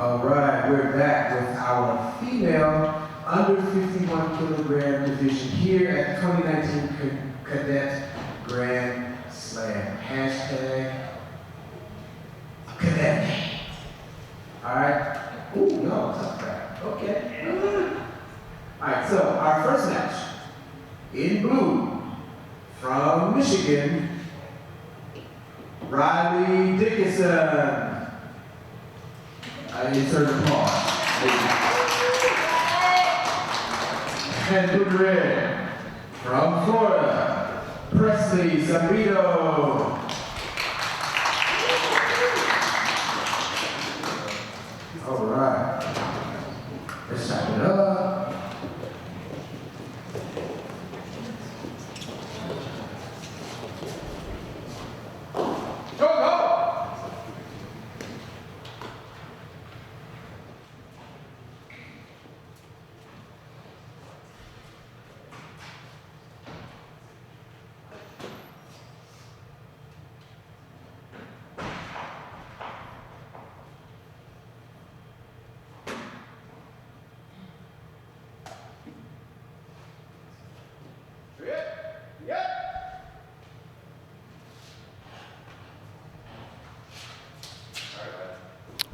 All right, we're back with our female under 51 kilogram division here at the 2019 Cadet Grand Slam. Hashtag Cadet. All right. Ooh, y'all tough crowd. Okay. All right, so our first match in blue from Michigan, Riley Dickinson. Insert applause. And blue red from Florida, Presley Sabito. All right. Let's chop it up. Go, go!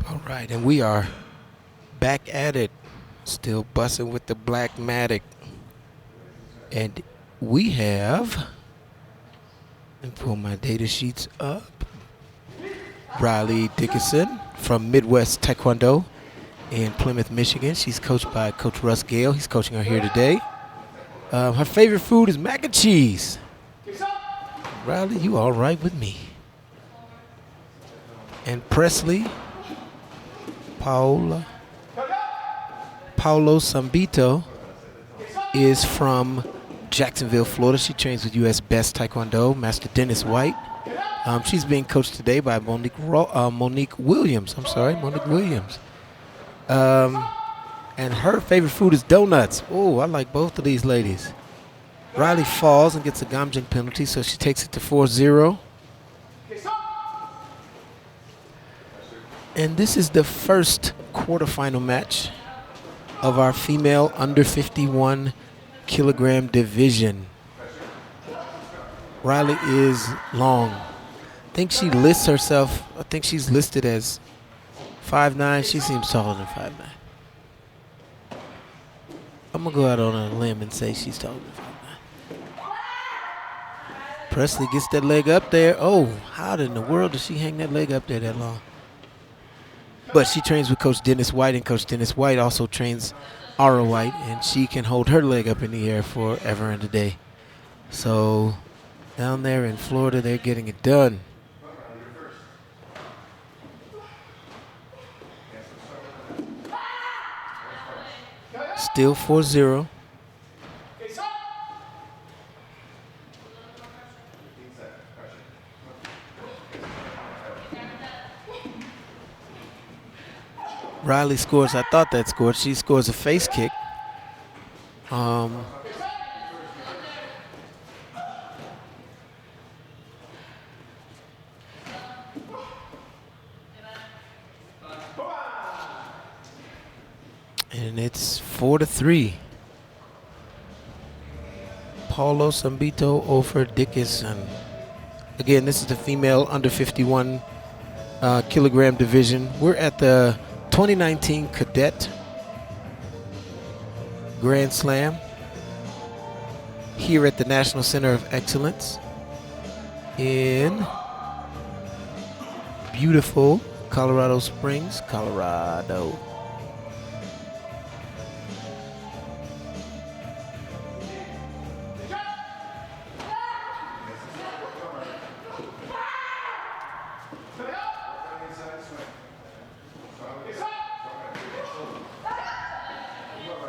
All right, and we are back at it, still busting with the Blackmatic. And we have, and pull my data sheets up, Riley Dickinson from Midwest Taekwondo in Plymouth, Michigan. She's coached by Coach Russ Gale. He's coaching her here today. Her favorite food is mac and cheese. Riley, you all right with me? And Presley Paulo Sambito is from Jacksonville, Florida. She trains with U.S. Best Taekwondo, Master Dennis White. She's being coached today by Monique Williams. Monique Williams. And her favorite food is donuts. Oh, I like both of these ladies. Riley falls and gets a Gamjin penalty, so she takes it to 4-0. And this is the first quarterfinal match of our female under 51 kilogram division. Riley is long. I think she lists herself, I think she's listed as 5'9". She seems taller than 5'9". I'm going to go out on a limb and say she's taller than 5'9". Presley gets that leg up there. Oh, how in the world does she hang that leg up there that long? But she trains with Coach Dennis White, and Coach Dennis White also trains Aura White, and she can hold her leg up in the air forever and a day. So down there in Florida, they're getting it done. Still 4-0. Riley scores, I thought that scored. She scores a face kick. And it's 4-3. Paulo Sambito over Dickinson. Again, this is the female under 51 kilogram division. We're at the 2019 Cadet Grand Slam here at the National Center of Excellence in beautiful Colorado Springs, Colorado.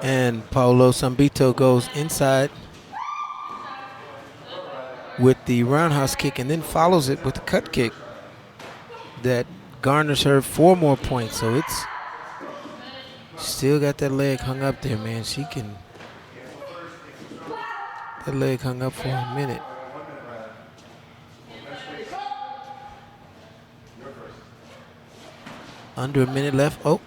And Paulo Sambito goes inside with the roundhouse kick and then follows it with the cut kick that garners her 4 more points. So it's still got that leg hung up there, man. She can, that leg hung up for a minute. Under a minute left. Oh,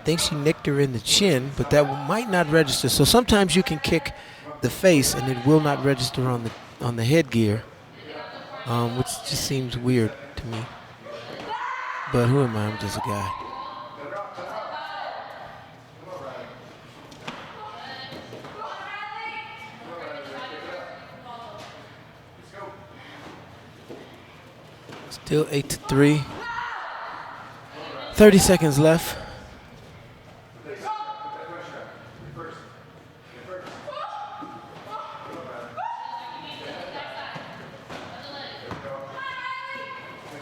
think she nicked her in the chin, but that might not register. So sometimes you can kick the face and it will not register on the headgear, which just seems weird to me. But who am I? I'm just a guy. Still 8-3. 30 seconds left.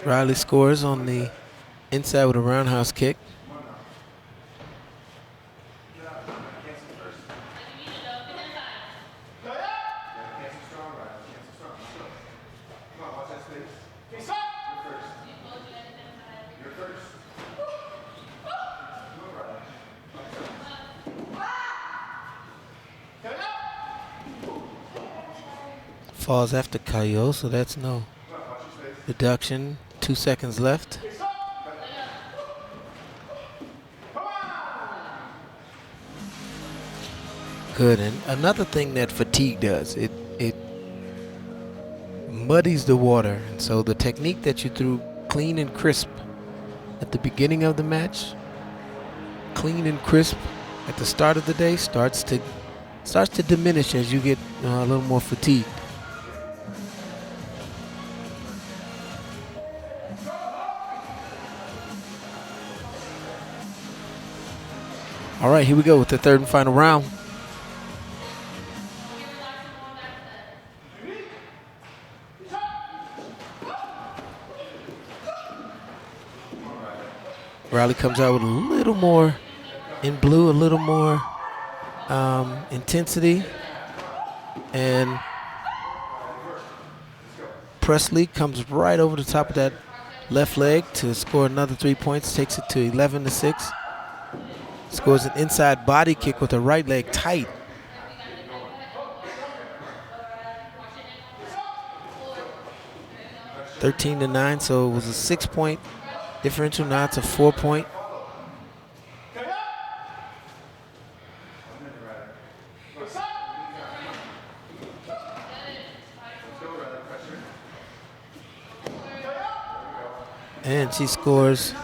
Riley scores on the inside with a roundhouse kick. Falls after KO, so that's no deduction. 2 seconds left. Good, and another thing that fatigue does, it muddies the water, and so the technique that you threw clean and crisp at the beginning of the match, clean and crisp at the start of the day, starts to diminish as you get a little more fatigued. All right, here we go with the third and final round. Riley comes out with a little more in blue, a little more intensity. And Presley comes right over the top of that left leg to score another 3 points, takes it to 11-6. Scores an inside body kick with the right leg tight. (13-9), so it was a 6-point differential. Now it's a 4-point. And she scores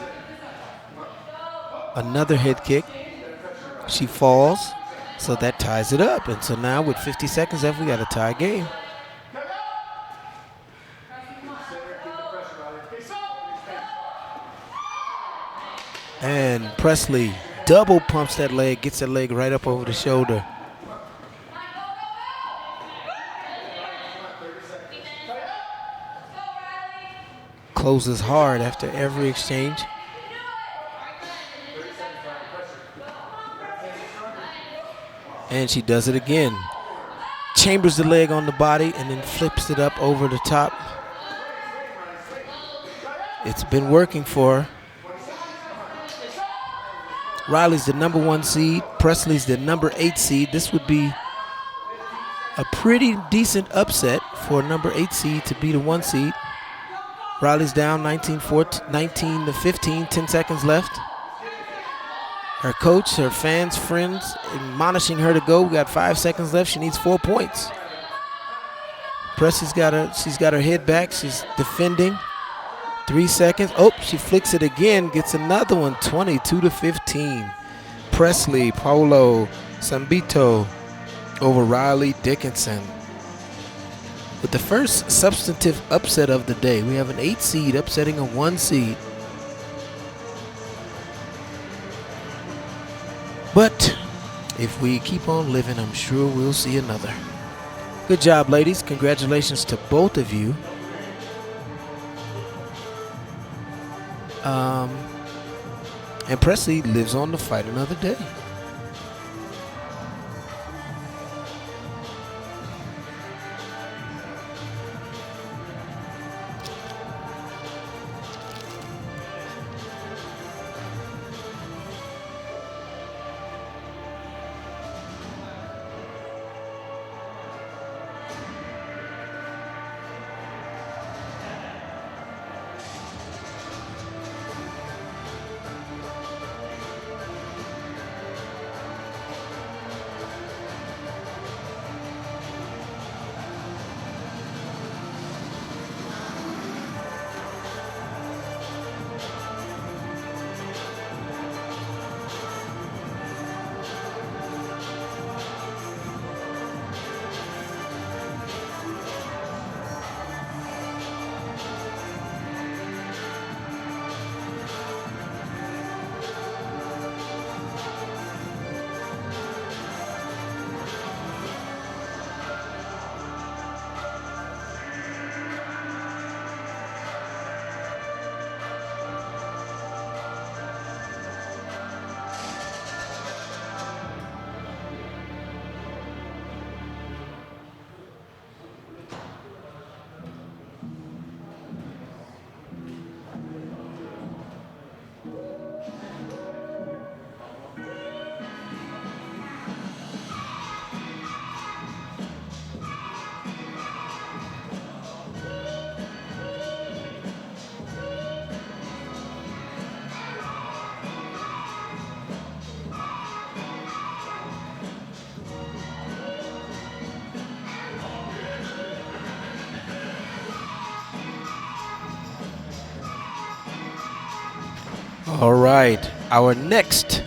another head kick. She falls, so that ties it up. And so now with 50 seconds left, we got a tie game. And Presley double pumps that leg, gets that leg right up over the shoulder. Closes hard after every exchange. And she does it again. Chambers the leg on the body and then flips it up over the top. It's been working for her. Riley's the number 1 seed. Presley's the number 8 seed. This would be a pretty decent upset for a number 8 seed to beat a 1 seed. Riley's down 19-15, 10 seconds left. Her coach, her fans, friends admonishing her to go. We got 5 seconds left. She needs 4 points. Presley's she's got her head back. She's defending. 3 seconds. Oh, she flicks it again. Gets another one. 22-15. Presley, Paulo, Sambito over Riley Dickinson. With the first substantive upset of the day, we have an 8 seed upsetting a 1 seed. But if we keep on living, I'm sure we'll see another. Good job, ladies. Congratulations to both of you. And Presley lives on to fight another day. All right, our next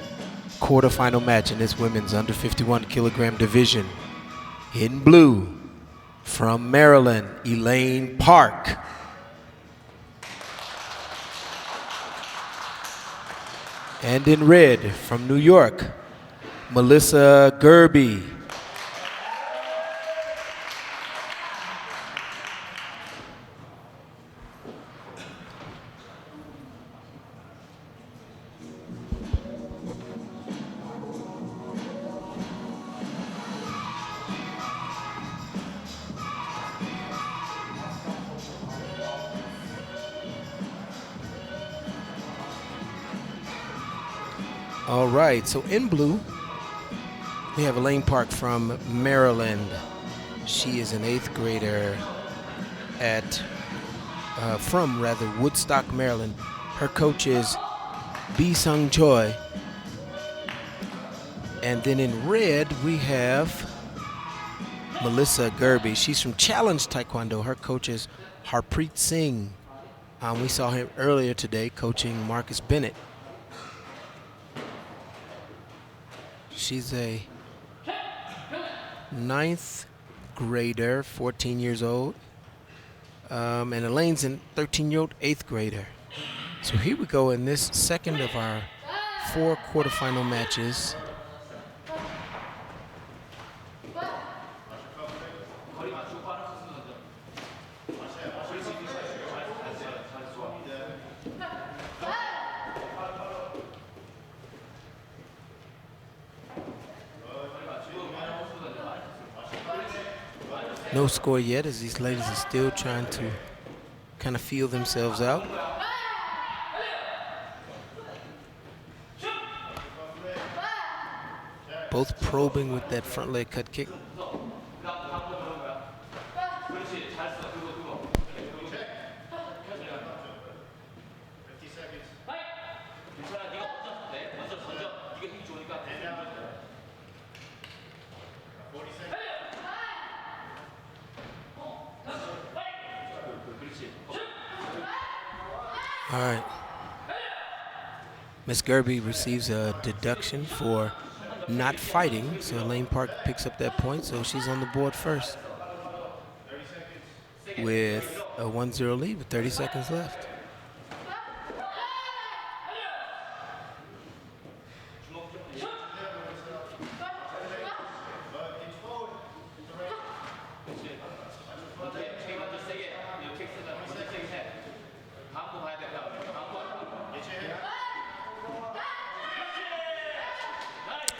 quarterfinal match in this women's under 51 kilogram division. In blue, from Maryland, Elaine Park. And in red, from New York, Melissa Gerby. All right, so in blue, we have Elaine Park from Maryland. She is an 8th grader from Woodstock, Maryland. Her coach is B. Sung Choi. And then in red, we have Melissa Gerby. She's from Challenge Taekwondo. Her coach is Harpreet Singh. We saw him earlier today coaching Marcus Bennett. She's a 9th grader, 14 years old. And Elaine's a 13-year-old 8th grader. So here we go in this second of our 4 quarterfinal matches. No score yet, as these ladies are still trying to kind of feel themselves out. Both probing with that front leg cut kick. All right. Miss Gerby receives a deduction for not fighting, so Elaine Park picks up that point, so she's on the board first with a 1-0 lead with 30 seconds left.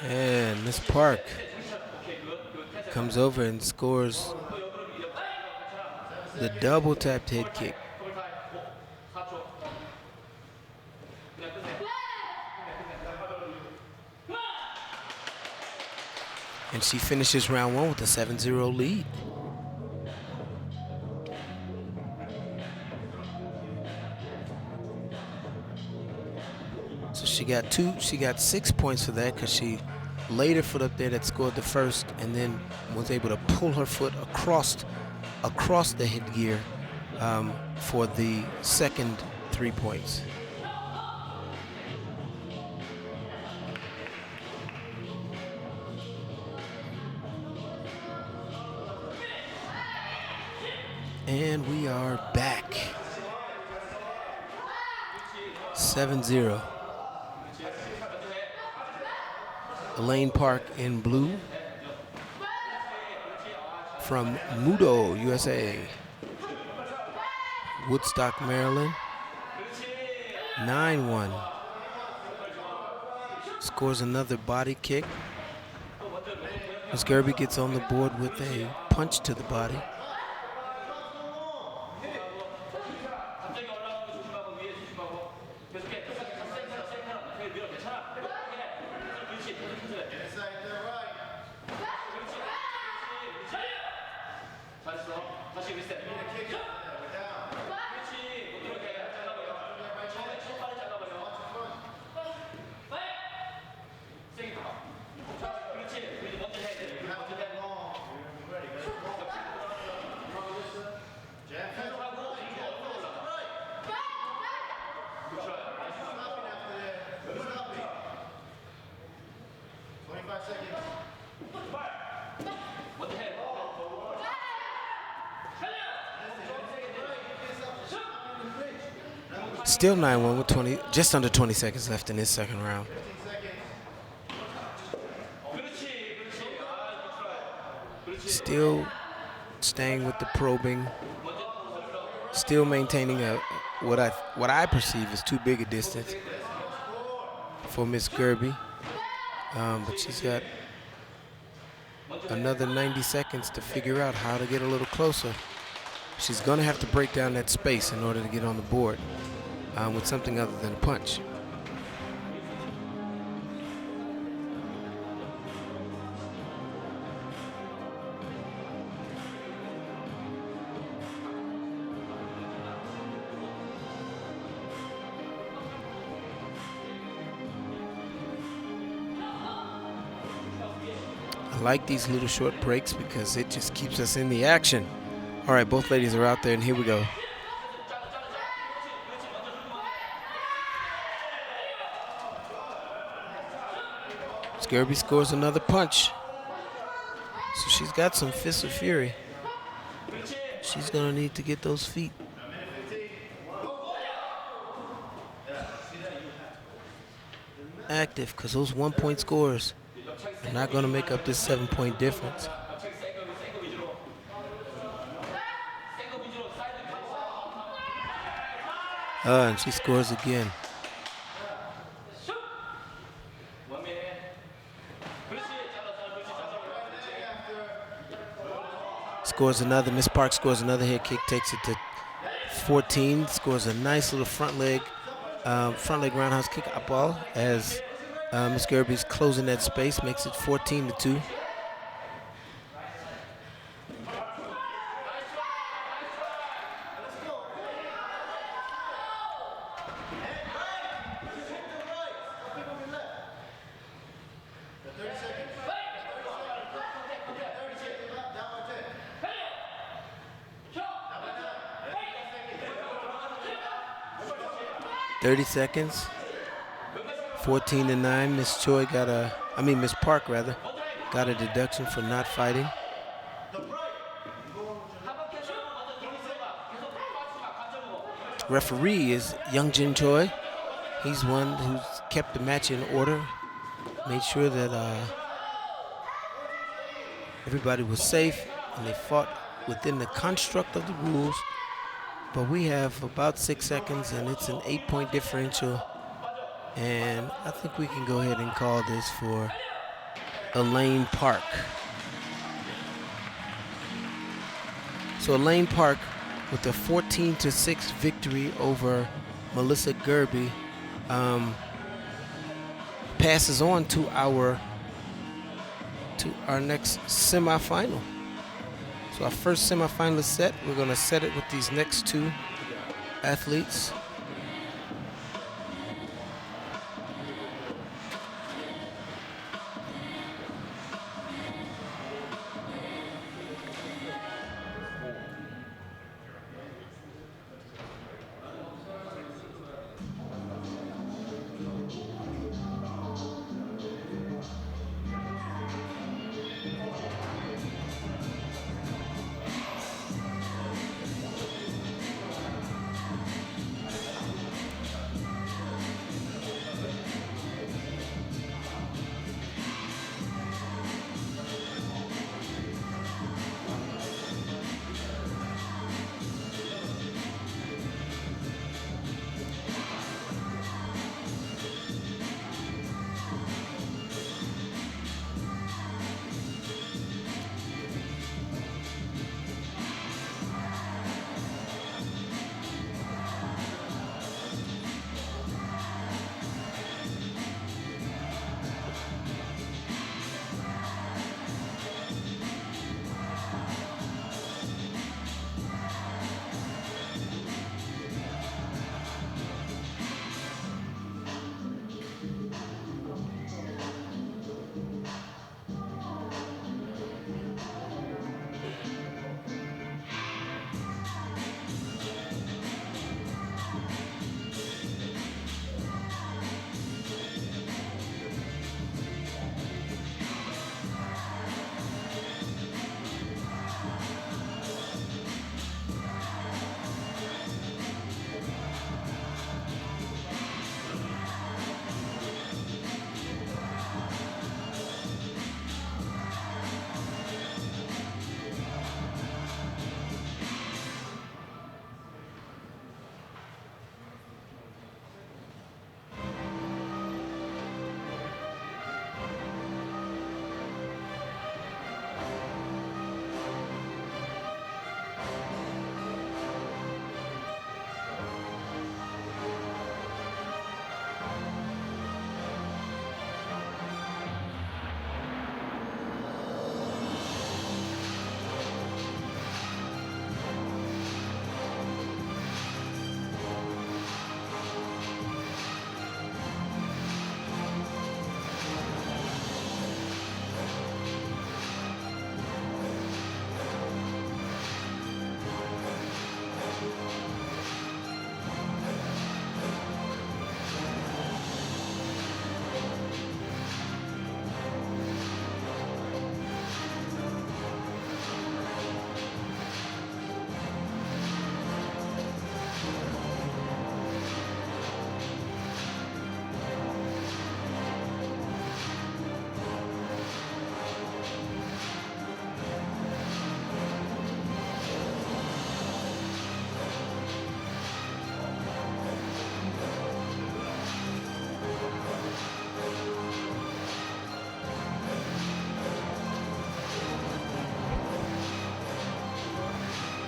And Miss Park comes over and scores the double tapped head kick. And she finishes round 1 with a 7-0 lead. So she got 6 points for that because she laid her foot up there that scored the first and then was able to pull her foot across the headgear for the second 3 points. And we are back. 7-0. Elaine Park in blue from Mudo, USA. Woodstock, Maryland. 9-1. Scores another body kick. Miss Gerby gets on the board with a punch to the body. Still 9-1 with 20, just under 20 seconds left in this second round. Still staying with the probing. Still maintaining what I perceive as too big a distance for Miss Gerby. But she's got another 90 seconds to figure out how to get a little closer. She's going to have to break down that space in order to get on the board with something other than a punch. I like these little short breaks because it just keeps us in the action. All right, both ladies are out there, and here we go. Gerby scores another punch. So she's got some fists of fury. She's going to need to get those feet. Active, because those 1-point scores are not going to make up this 7-point difference. And she scores again. Scores another. Miss Park scores another head kick, takes it to 14. Scores a nice little front leg roundhouse kick up ball as Miss Gerby's closing that space, makes it 14-2. .30 seconds, 14-9. Miss Park got a deduction for not fighting. Referee is Young Jin Choi. He's one who's kept the match in order, made sure that everybody was safe and they fought within the construct of the rules. But we have about 6 seconds, and it's an 8-point differential. And I think we can go ahead and call this for Elaine Park. So Elaine Park with a 14-6 victory over Melissa Gerby passes on to our next semifinal. So our first semifinal set, we're going to set it with these next two athletes.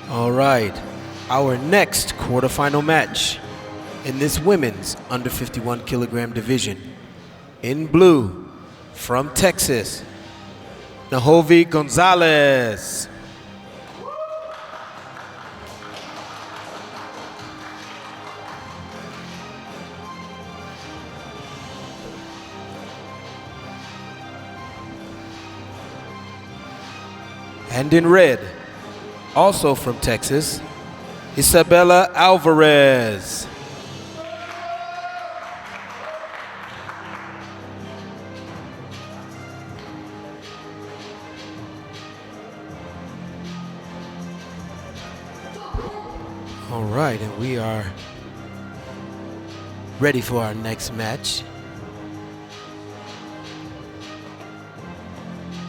All right, our next quarterfinal match in this women's under 51 kilogram division. In blue, from Texas, Nahovi Gonzalez. And in red, also from Texas, Isabella Alvarez. All right, and we are ready for our next match.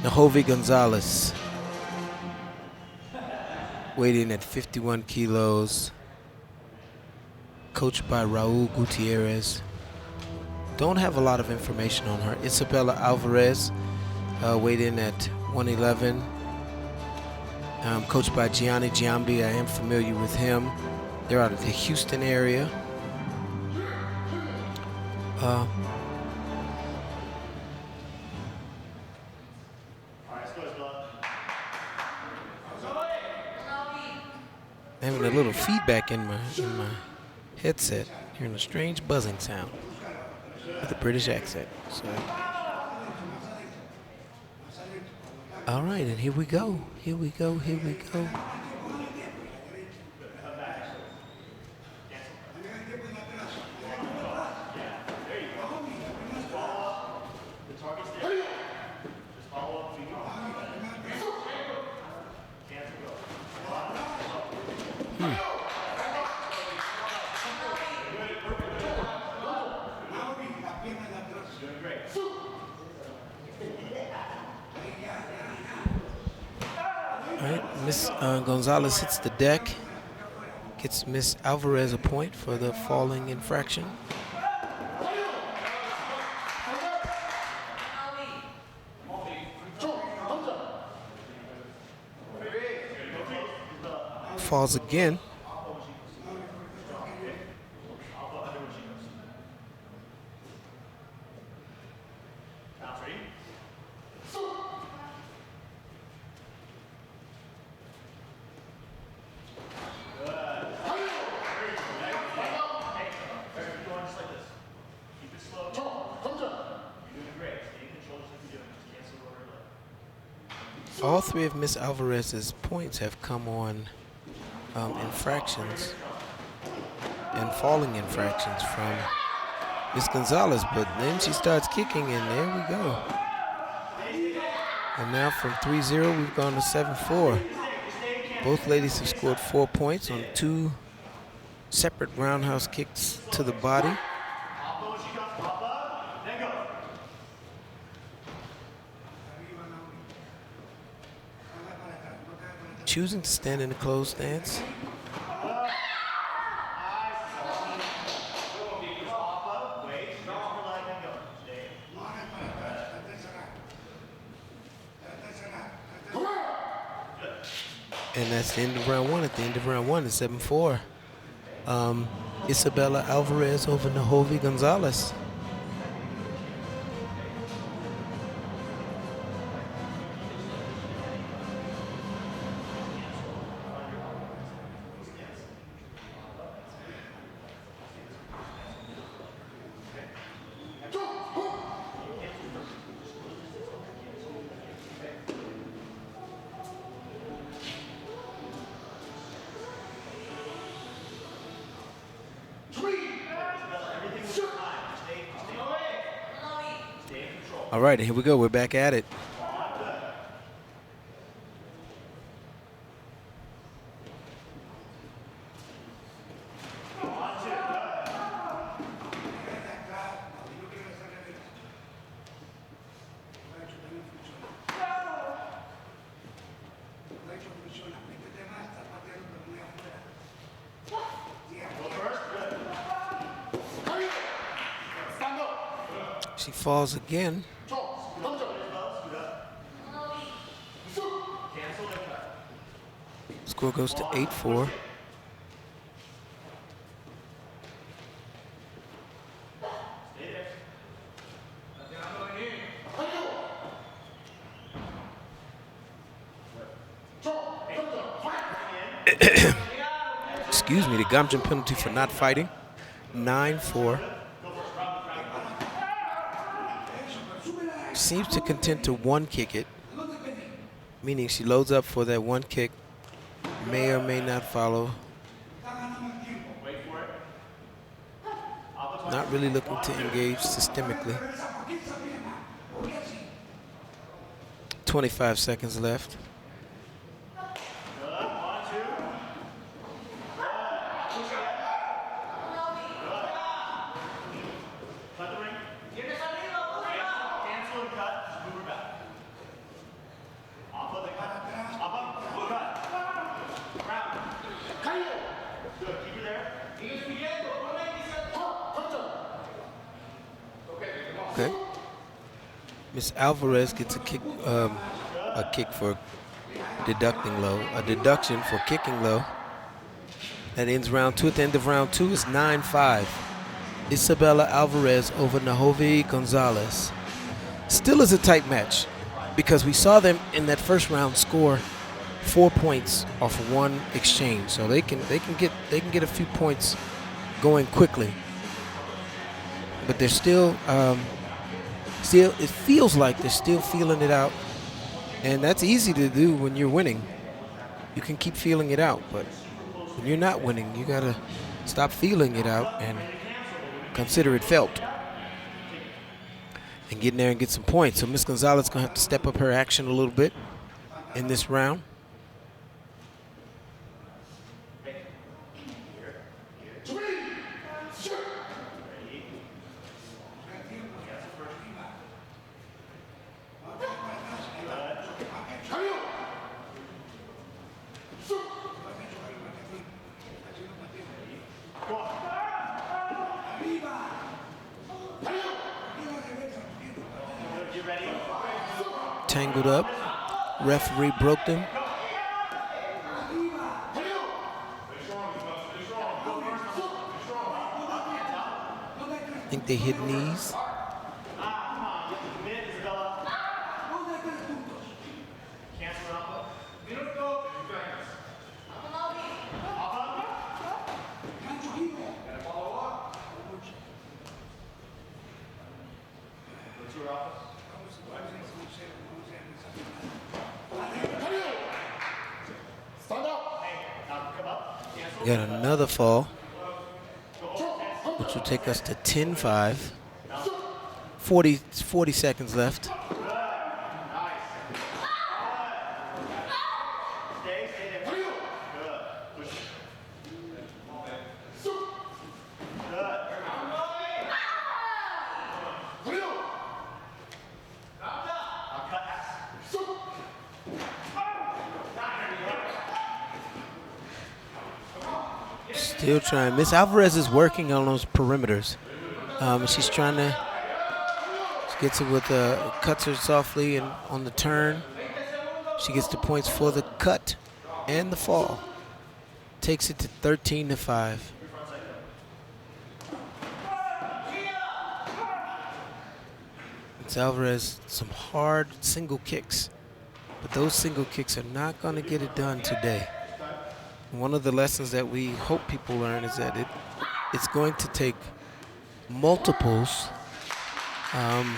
Nahovi Gonzalez, weighing at 51 kilos, coached by Raul Gutierrez. Don't have a lot of information on her. Isabella Alvarez, weighed in at 111, coached by Gianni Giambi. I am familiar with him. They're out of the Houston area. Having a little feedback in my headset, hearing a strange buzzing sound with a British accent. So, all right, and here we go. Here we go. Here we go. All right, Miss Gonzalez hits the deck, gets Miss Alvarez a point for the falling infraction. Falls again. All three of Miss Alvarez's points have come on infractions and falling infractions from Miss Gonzalez, but then she starts kicking, and there we go. And now from 3-0, we've gone to 7-4. Both ladies have scored 4 points on 2 separate roundhouse kicks to the body. Choosing to stand in the closed stance. And that's the end of round one. At the end of round one, it's 7-4. Isabella Alvarez over Nahovi Gonzalez. All right, here we go. We're back at it. She falls again. Score goes to 8-4. Excuse me, the Gamjan penalty for not fighting. 9-4. Seems to content to one kick it, meaning she loads up for that one kick. May or may not follow. Not really looking to engage systemically. 25 seconds left. Okay. Miss Alvarez gets a kick for deducting low, a deduction for kicking low. That ends round 2. At the end of round 2 is 9-5. Isabella Alvarez over Nahovi Gonzalez. Still is a tight match because we saw them in that first round score 4 points off of one exchange, so they can get a few points going quickly. But they're still it feels like they're still feeling it out, and that's easy to do when you're winning. You can keep feeling it out, but when you're not winning, you gotta stop feeling it out and consider it felt, and get in there and get some points. So Miss Gonzalez gonna have to step up her action a little bit in this round. Tangled up. Referee broke them. I think they hit knees. Got another fall, which will take us to 10-5. 40 seconds left. Still trying. Miss Alvarez is working on those perimeters. She's trying to. She gets it with cuts her softly and on the turn. She gets the points for the cut and the fall. Takes it to 13-5. Miss Alvarez, some hard single kicks, but those single kicks are not going to get it done today. One of the lessons that we hope people learn is that it's going to take multiples in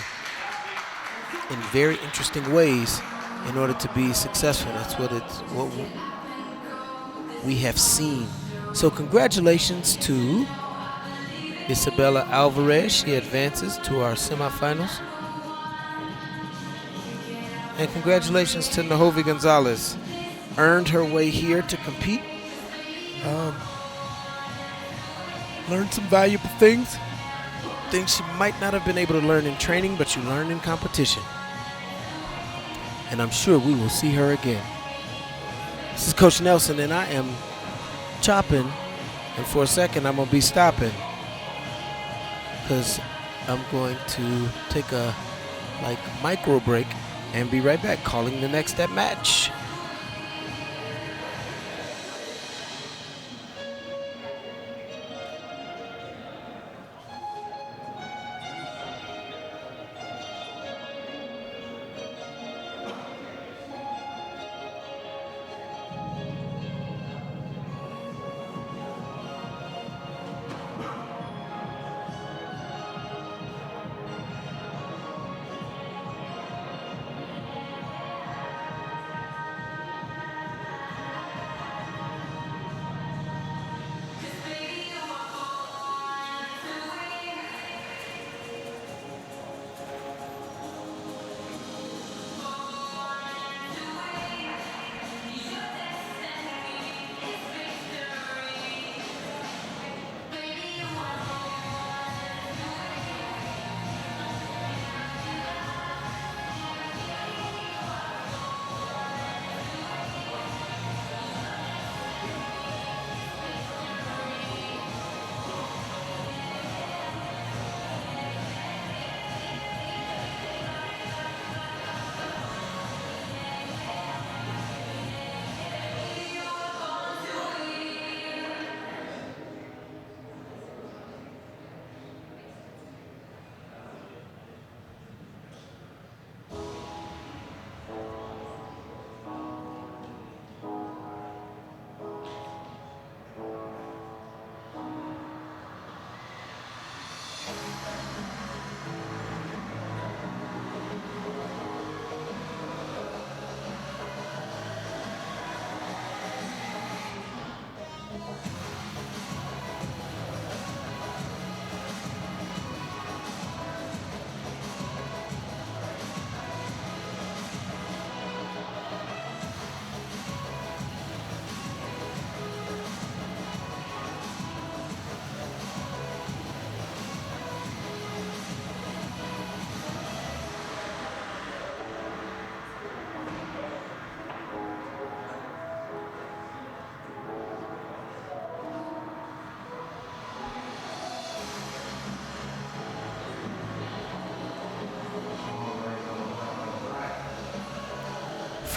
very interesting ways in order to be successful. That's what we have seen. So congratulations to Isabella Alvarez. She advances to our semifinals. And congratulations to Nahovi Gonzalez. Earned her way here to compete. Learned some valuable things she might not have been able to learn in training, but you learn in competition. And I'm sure we will see her again. This is Coach Nelson, and I am chopping, and for a second I'm gonna be stopping because I'm going to take a micro break and be right back, calling the next step match.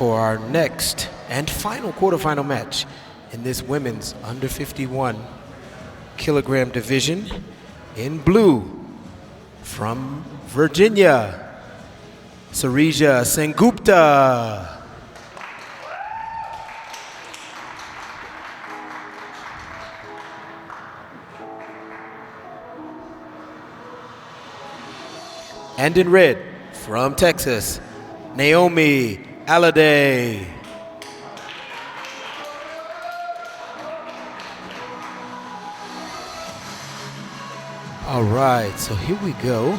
for our next and final quarterfinal match in this women's under 51 kilogram division. In blue, from Virginia, Sarija Sengupta. And in red, from Texas, Naomi Alliday. All right, so here we go.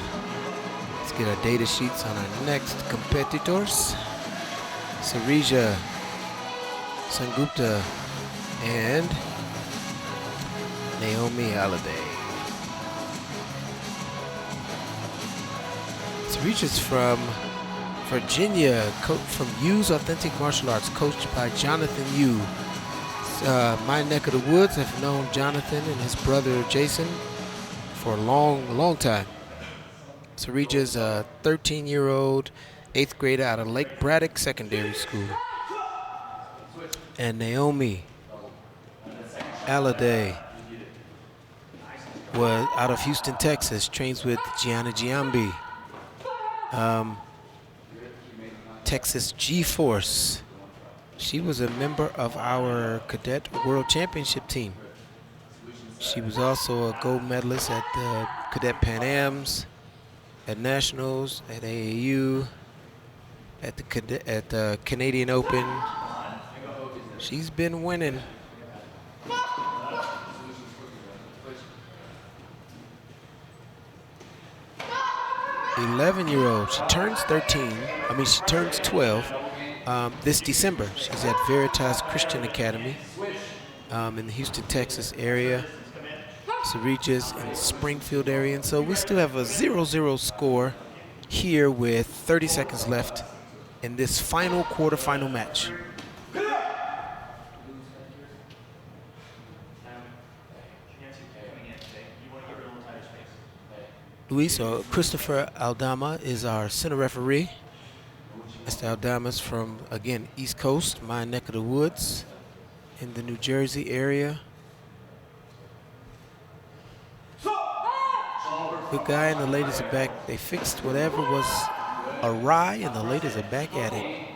Let's get our data sheets on our next competitors. Sarija Sengupta and Naomi Alliday. Sarija's from Virginia, from U's Authentic Martial Arts, coached by Jonathan Yu. My neck of the woods. I've known Jonathan and his brother Jason for a long time. Sarija's a 13-year-old, 8th grader out of Lake Braddock Secondary School. And Naomi Alliday was out of Houston, Texas, trains with Gianna Giambi. Texas G-Force. She was a member of our Cadet World Championship team. She was also a gold medalist at the Cadet Pan Ams, at Nationals, at AAU, at the Canadian Open. She's been winning. 11-year-old. She turns 12 this December. She's at Veritas Christian Academy in the Houston, Texas area. Sarija's in the Springfield area. And so we still have a 0-0 score here with 30 seconds left in this final quarterfinal match. Luis, or Christopher Aldama, is our center referee. Mr. Aldama's from, again, East Coast, my neck of the woods, in the New Jersey area. Good guy, and the ladies are back. They fixed whatever was awry, and the ladies are back at it.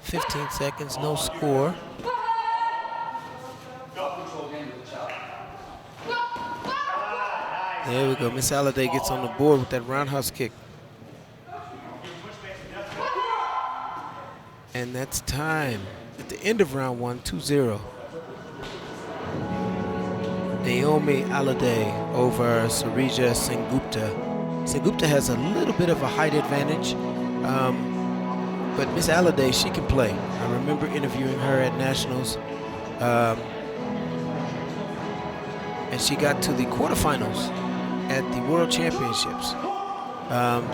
15 seconds, no score. There we go. Miss Alliday gets on the board with that roundhouse kick. And that's time. At the end of round one, 2-0. Naomi Alliday over Sarija Sengupta. Sengupta has a little bit of a height advantage. But Miss Alliday, she can play. I remember interviewing her at Nationals. And she got to the quarterfinals at the World Championships.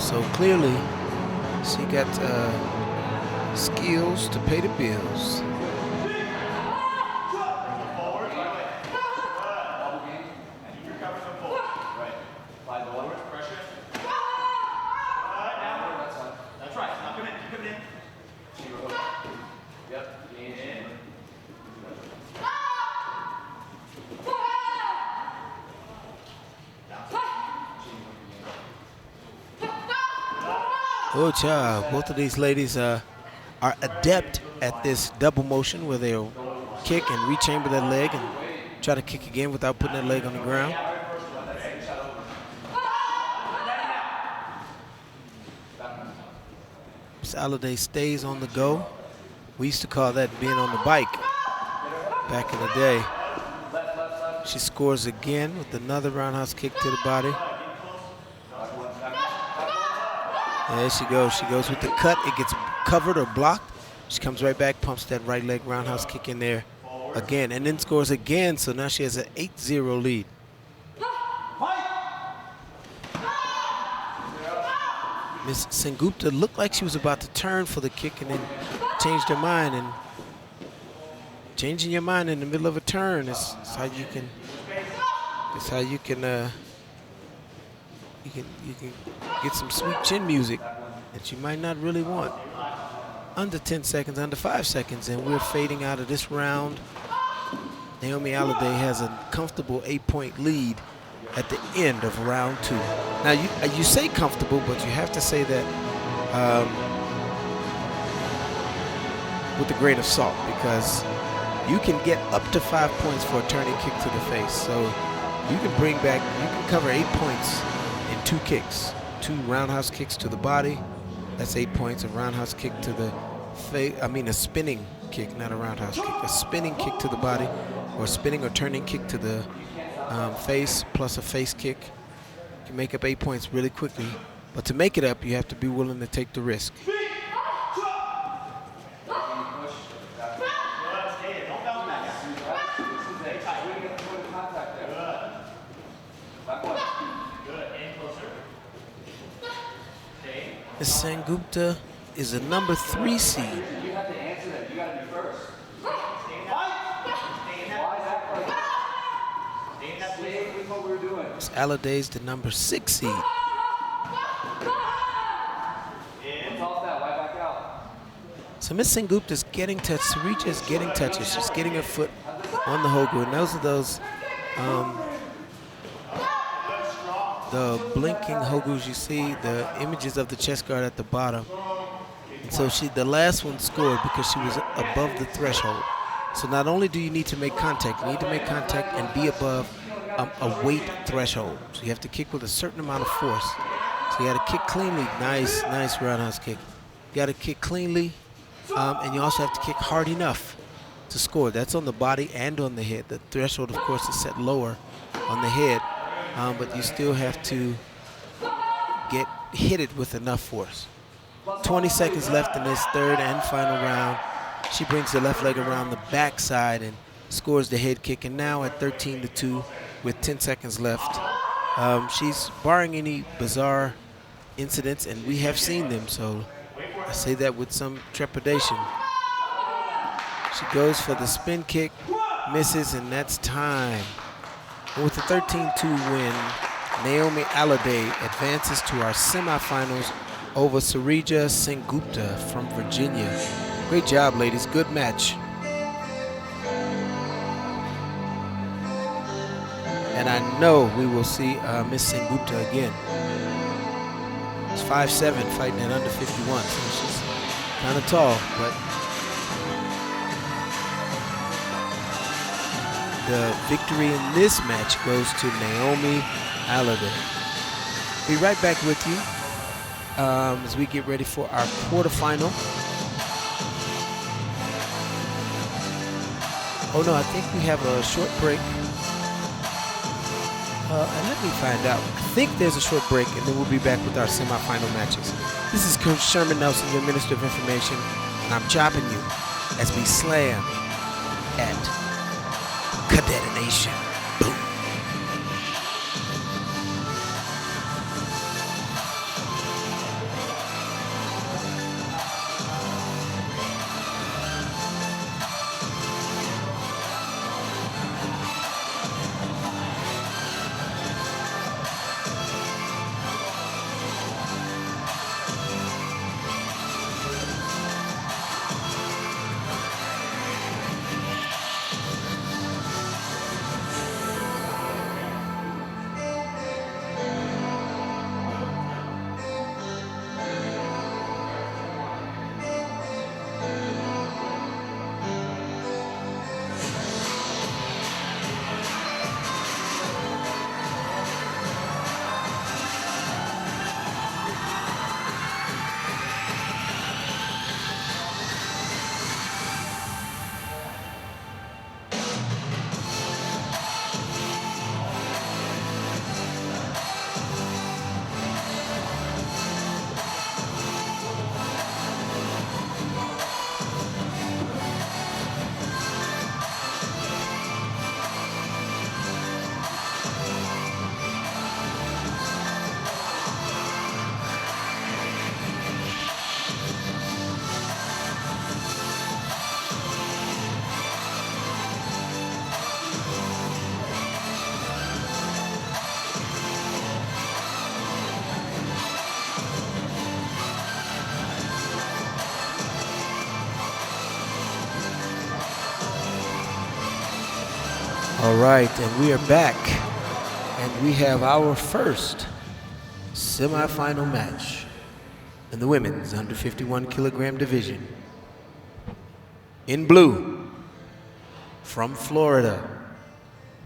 So clearly, she got skills to pay the bills. Good job. Both of these ladies are adept at this double motion where they'll kick and rechamber that leg and try to kick again without putting that leg on the ground. Miss Alliday stays on the go. We used to call that being on the bike back in the day. She scores again with another roundhouse kick to the body. There she goes. She goes with the cut. It gets covered or blocked. She comes right back, pumps that right leg roundhouse kick in there again, and then scores again. So now she has an 8-0 lead. Miss Sengupta looked like she was about to turn for the kick and then changed her mind. And changing your mind in the middle of a turn is how you can That's how you can you can get some sweet chin music that you might not really want. Under 10 seconds, under 5 seconds, and we're fading out of this round. Naomi Alliday has a comfortable 8-point lead at the end of round 2. Now, you say comfortable, but you have to say that with a grain of salt, because you can get up to 5 points for a turning kick to the face. So you can cover 8 points in 2 kicks, 2 roundhouse kicks to the body. That's 8 points. A roundhouse kick to the face. I mean, a spinning kick, not a roundhouse kick. A spinning kick to the body, or a spinning or turning kick to the face, plus a face kick. You can make up 8 points really quickly. But to make it up, you have to be willing to take the risk. Ms. Sengupta is a number 3 seed. You have to answer that. You got to be first. Stay with what we're doing. Ms. Alliday is the number 6 seed. Toss that. Right back out. So Ms. Sengupta is getting touches. Sarija is getting touches. She's getting her foot on the hogu. And those are those the blinking hogus you see, the images of the chest guard at the bottom. And so the last one scored because she was above the threshold. So not only do you need to make contact, you need to make contact and be above a weight threshold. So you have to kick with a certain amount of force. So you got to kick cleanly. Nice roundhouse kick. You got to kick cleanly, and you also have to kick hard enough to score. That's on the body and on the head. The threshold, of course, is set lower on the head. But you still have to hit it with enough force. 20 seconds left in this third and final round. She brings the left leg around the backside and scores the head kick. And now at 13-2 with 10 seconds left, she's barring any bizarre incidents, and we have seen them, so I say that with some trepidation. She goes for the spin kick, misses, and that's time. And with the 13-2 win, Naomi Alliday advances to our semifinals over Sarija Sengupta from Virginia. Great job, ladies. Good match. And I know we will see Miss Sengupta again. It's 5'7", fighting at under 51, so she's kind of tall, but the victory in this match goes to Naomi Alliday. Be right back with you as we get ready for our quarterfinal. Oh no, I think we have a short break. And let me find out. I think there's a short break, and then we'll be back with our semifinal matches. This is Coach Sherman Nelson, your Minister of Information, and I'm chopping you as we slam at Cadet Nation. Boom. All right, and we are back, and we have our first semifinal match in the women's under 51 kilogram division. In blue, from Florida,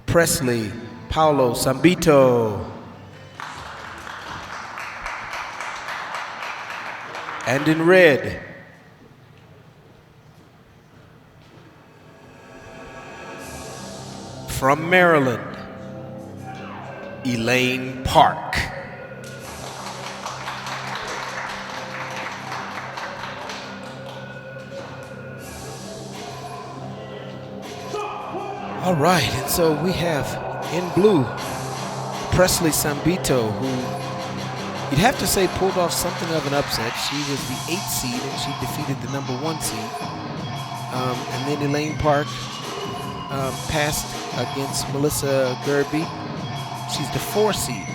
Presley Paulo Sambito. And in red, from Maryland, Elaine Park. All right, and so we have in blue, Presley Sambito, who you'd have to say pulled off something of an upset. She was the 8th seed and she defeated the number 1 seed. And then Elaine Park passed against Melissa Gerby. She's the 4 seed.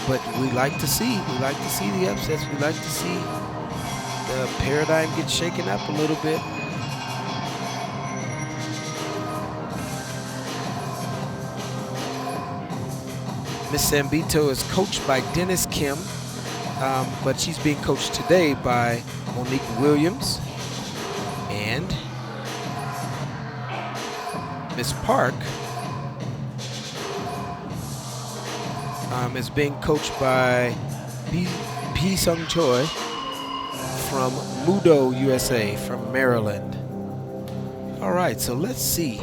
But we like to see the upsets. We like to see the paradigm get shaken up a little bit. Miss Sambito is coached by Dennis Kim, but she's being coached today by Monique Williams. And Miss Park is being coached by P. Sung Choi from Mudo, USA, from Maryland. All right, so let's see.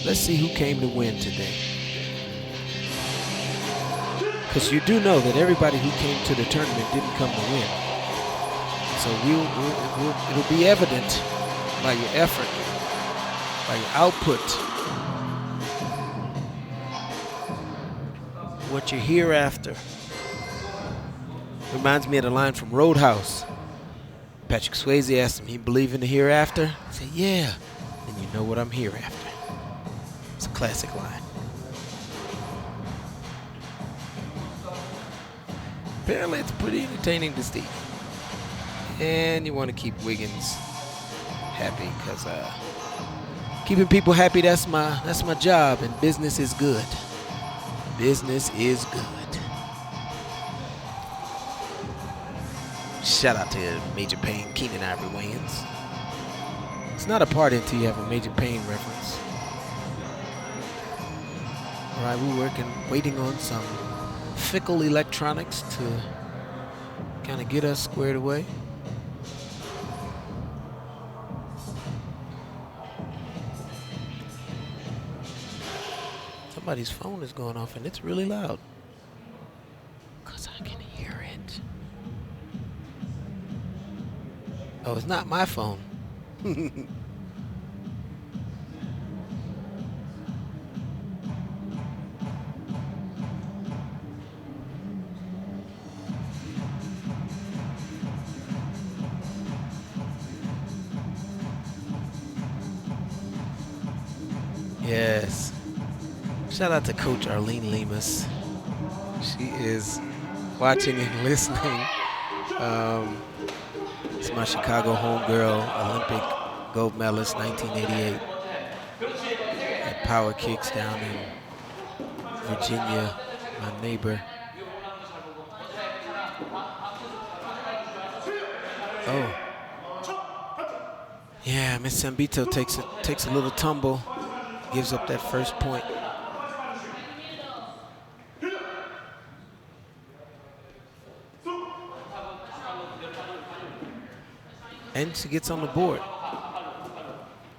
Let's see who came to win today. Because you do know that everybody who came to the tournament didn't come to win. So it'll be evident by your effort, by your output, what you're here after. Reminds me of the line from Roadhouse. Patrick Swayze asked him, he believe in the hereafter? He said, yeah, then you know what I'm here after. It's a classic line. Apparently it's pretty entertaining to see. And you want to keep Wiggins happy because keeping people happy, that's my job, and business is good. Business is good. Shout out to Major Payne, Keenan Ivory Wayans. It's not a party until you have a Major Payne reference. All right, we're waiting on some fickle electronics to kind of get us squared away. Somebody's phone is going off and it's really loud. 'Cause I can hear it. Oh, it's not my phone. Yes. Shout out to Coach Arlene Lemus. She is watching and listening. It's my Chicago homegirl, Olympic gold medalist, 1988. At Power Kicks down in Virginia, my neighbor. Oh. Yeah, Miss Sambito takes a little tumble, gives up that first point. And she gets on the board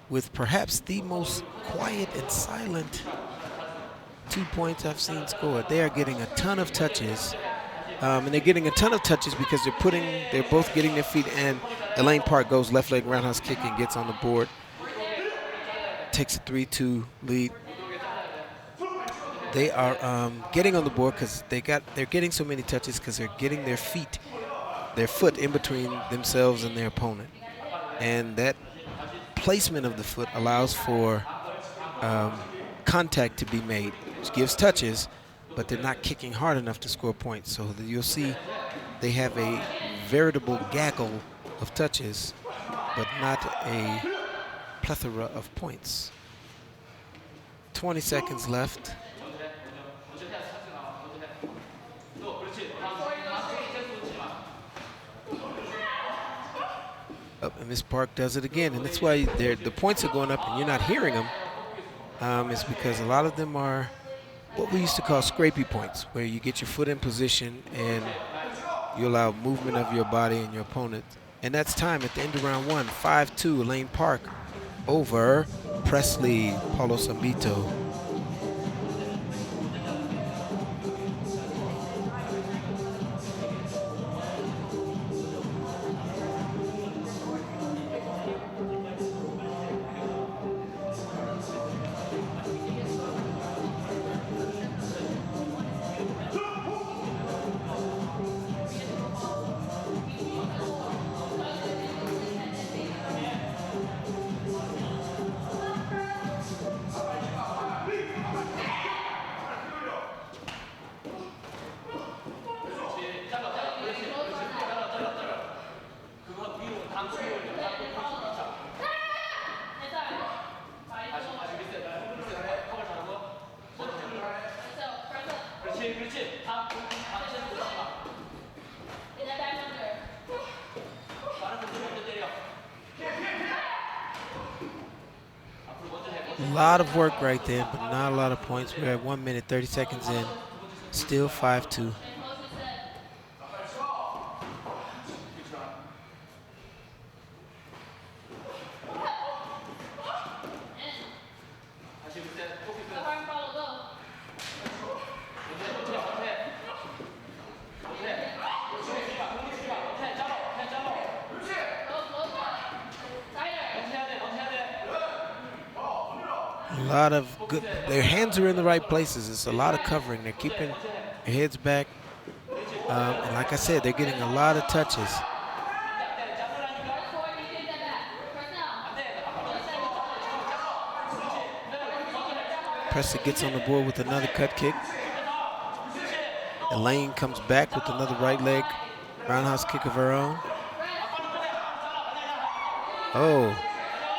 with perhaps the most quiet and silent 2 points I've seen scored. They are getting a ton of touches, and they're getting a ton of touches because they're both getting their feet, and Elaine Park goes left leg roundhouse kick and gets on the board. Takes a 3-2 lead. They are getting on the board because they're getting so many touches because they're getting their foot in between themselves and their opponent. And that placement of the foot allows for contact to be made, which gives touches, but they're not kicking hard enough to score points. So you'll see they have a veritable gaggle of touches, but not a plethora of points. 20 seconds left. And Miss Park does it again, and that's why the points are going up and you're not hearing them. It's because a lot of them are what we used to call scrapey points, where you get your foot in position and you allow movement of your body and your opponent. And that's time at the end of round one. 5-2, Elaine Park over Presley Paulo Sambito. A lot of work right there, but not a lot of points. We're at 1 minute, 30 seconds in. Still 5-2. A lot of good, their hands are in the right places. It's a lot of covering. They're keeping their heads back. And like I said, they're getting a lot of touches. Presley gets on the board with another cut kick. Elaine comes back with another right leg roundhouse kick of her own. Oh.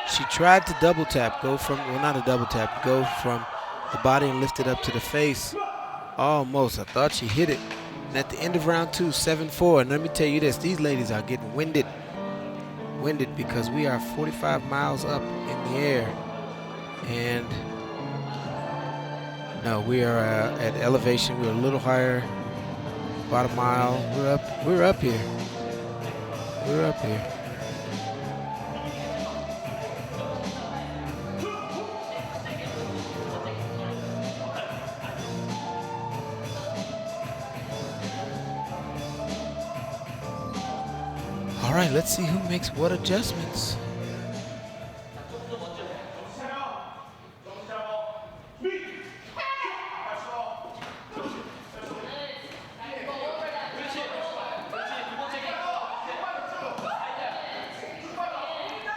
She tried to double tap, go from, well, not a double tap, go from the body and lift it up to the face. Almost, I thought she hit it. And at the end of round two, 7-4, and let me tell you this, these ladies are getting winded. Winded because we are 45 miles up in the air. And no, we are at elevation. We're a little higher, about a mile. We're up here. We're up here. All right, let's see who makes what adjustments.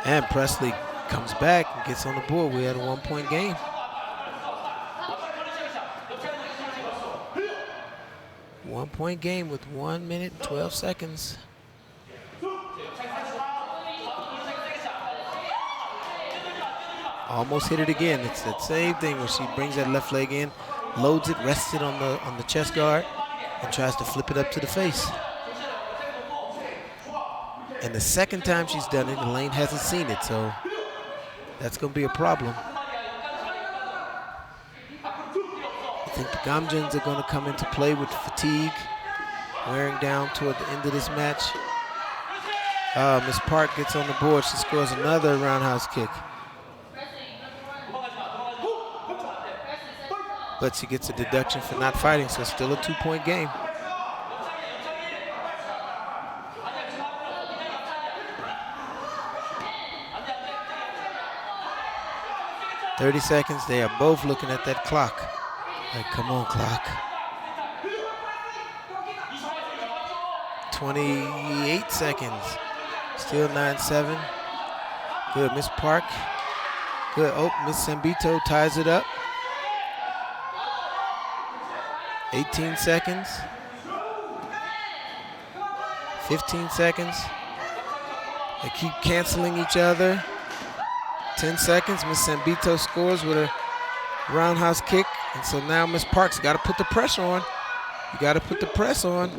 And Presley comes back and gets on the board. We had a 1-point game. One-point game with 1 minute, 12 seconds. Almost hit it again. It's that same thing where she brings that left leg in, loads it, rests it on the chest guard, and tries to flip it up to the face. And the second time she's done it, Elaine hasn't seen it, so that's going to be a problem. I think the Gamjans are going to come into play with fatigue, wearing down toward the end of this match. Miss Park gets on the board. She scores another roundhouse kick. But she gets a deduction for not fighting, so it's still a 2-point game. "30 seconds, they are both looking at that clock. Like, come on, clock. 28 seconds, still 9-7. Good, Miss Park. Good, oh, Miss Sambito ties it up. 18 seconds. 15 seconds. They keep canceling each other. 10 seconds. Miss Sambito scores with a roundhouse kick. And so now Miss Parks got to put the pressure on. You got to put the press on.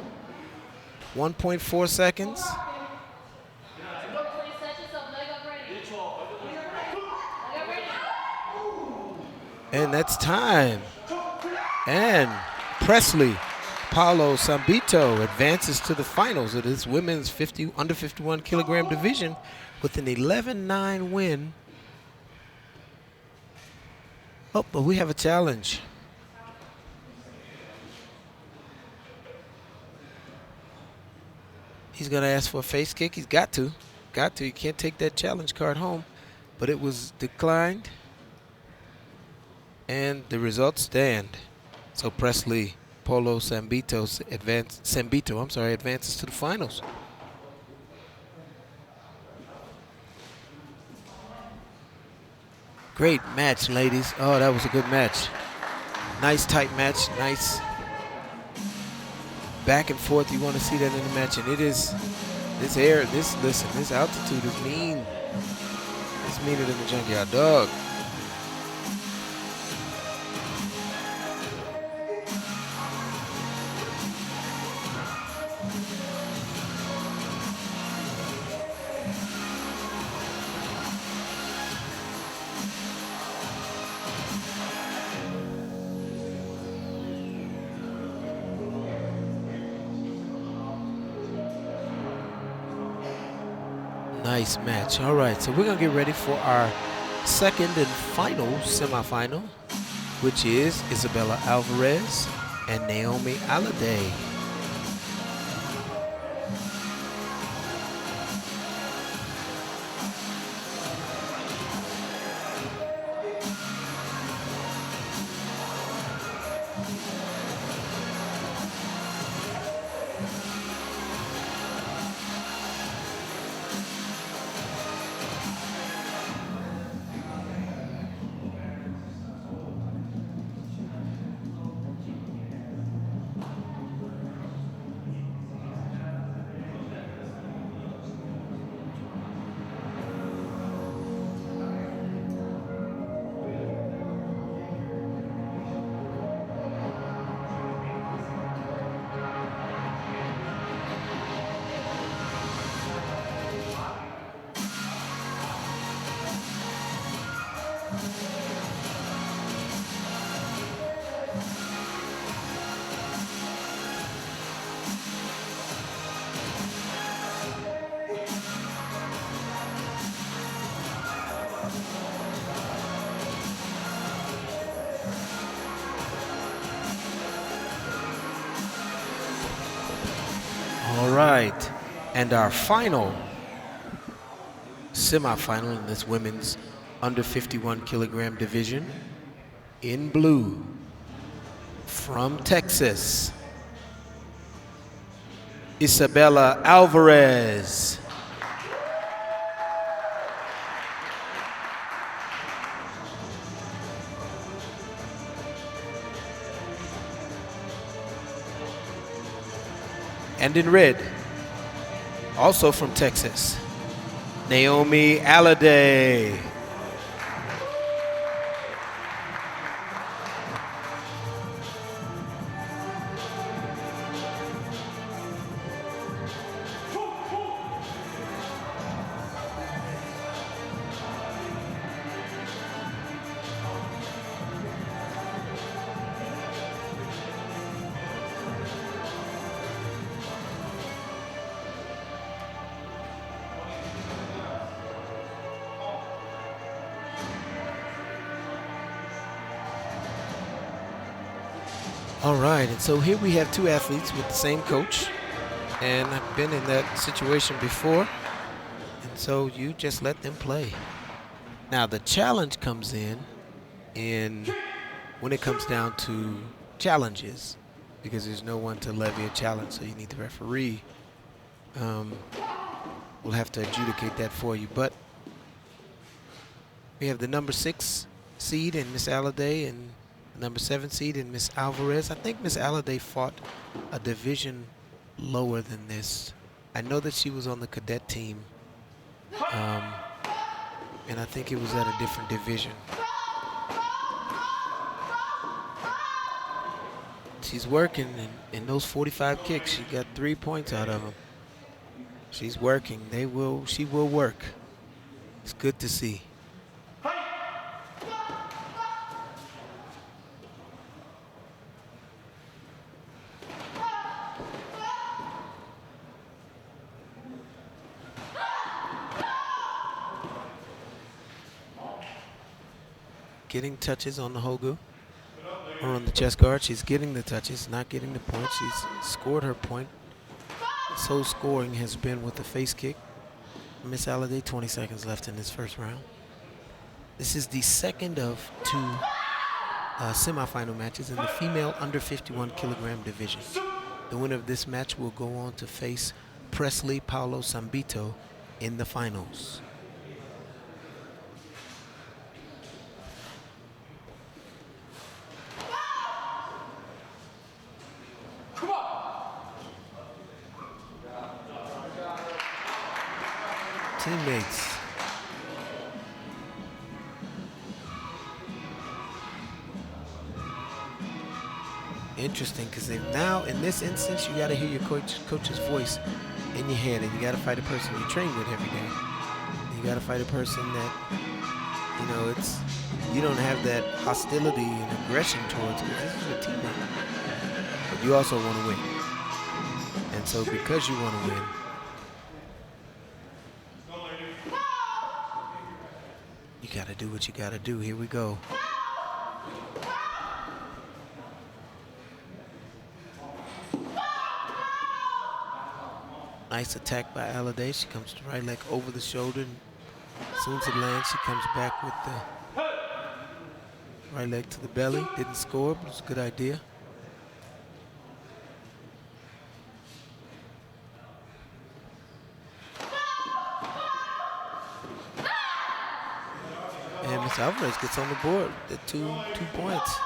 1.4 seconds. And that's time. And Presley Paulo Sambito advances to the finals of this women's under 51 kilogram division with an 11-9 win. Oh, but we have a challenge. He's going to ask for a face kick. He's got to. Got to. He can't take that challenge card home. But it was declined. And the results stand. So Presley Paulo Sambito advances to the finals. Great match, ladies. Oh, that was a good match. Nice tight match. Nice back and forth. You want to see that in the match, and it is this altitude is mean. It's meaner than the junkyard dog. Nice match. All right, so we're going to get ready for our second and final semifinal, which is Isabella Alvarez and Naomi Alade. All right, and our final semifinal in this women's under 51 kilogram division, in blue, from Texas, Isabella Alvarez. And in red, also from Texas, Naomi Alade. All right, and so here we have two athletes with the same coach, and I've been in that situation before, and so you just let them play. Now the challenge comes in when it comes down to challenges, because there's no one to levy a challenge, so you need the referee. We'll have to adjudicate that for you, but we have the number 6 seed in Miss Alade and number 7 seed in Miss Alvarez. I think Miss Alade fought a division lower than this. I know that she was on the cadet team And I think it was at a different division. She's working, and in those 45 kicks, she got 3 points out of them. She's working. She will work. It's good to see. Getting touches on the Hogu, or on the chest guard. She's getting the touches, not getting the points. She's scored her point. So scoring has been with the face kick. Miss Alliday, 20 seconds left in this first round. This is the second of 2 semifinal matches in the female under 51 kilogram division. The winner of this match will go on to face Presley Paulo Sambito in the finals. Teammates. Interesting, because now in this instance you got to hear your coach's voice in your head, and you got to fight a person you train with every day. You got to fight a person that, you know, you don't have that hostility and aggression towards, because this is your teammate. But you also want to win, and so because you want to win, you got to do what you got to do. Here we go. Nice attack by Alliday. She comes to right leg over the shoulder. And as soon as it lands, she comes back with the right leg to the belly. Didn't score, but it's a good idea. And Miss Alvarez gets on the board at two points.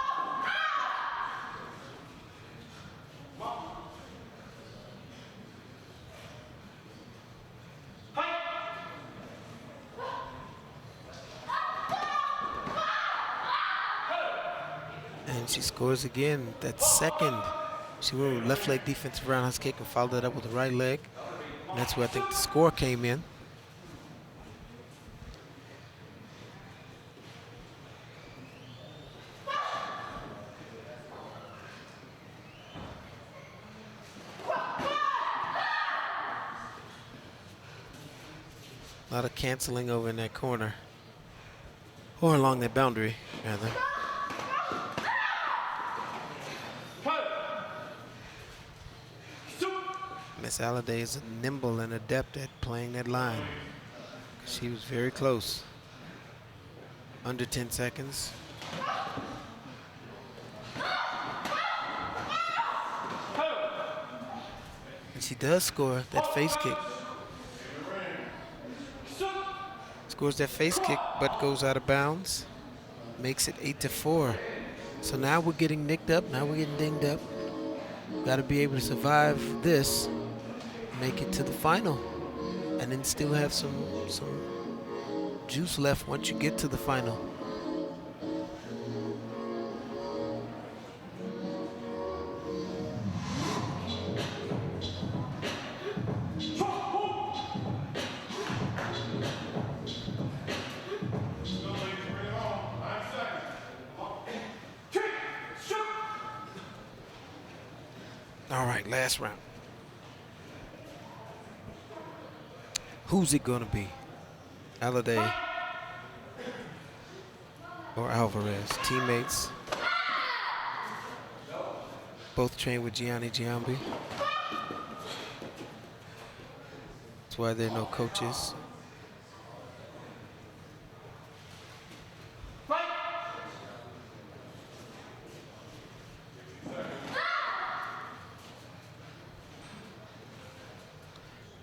And she scores again. That second, she went with left leg defensive roundhouse kick and followed that up with the right leg. And that's where I think the score came in. A lot of canceling over in that corner, or along that boundary, rather. Miss Alliday is nimble and adept at playing that line. She was very close. Under 10 seconds. And she does score that face kick. Scores that face kick, but goes out of bounds. Makes it 8-4. So now we're getting nicked up. Now we're getting dinged up. Got to be able to survive this, make it to the final, and then still have some juice left once you get to the final. All right, last round. Who's it gonna be? Alliday or Alvarez? Teammates. Both trained with Gianni Giambi. That's why there are no coaches.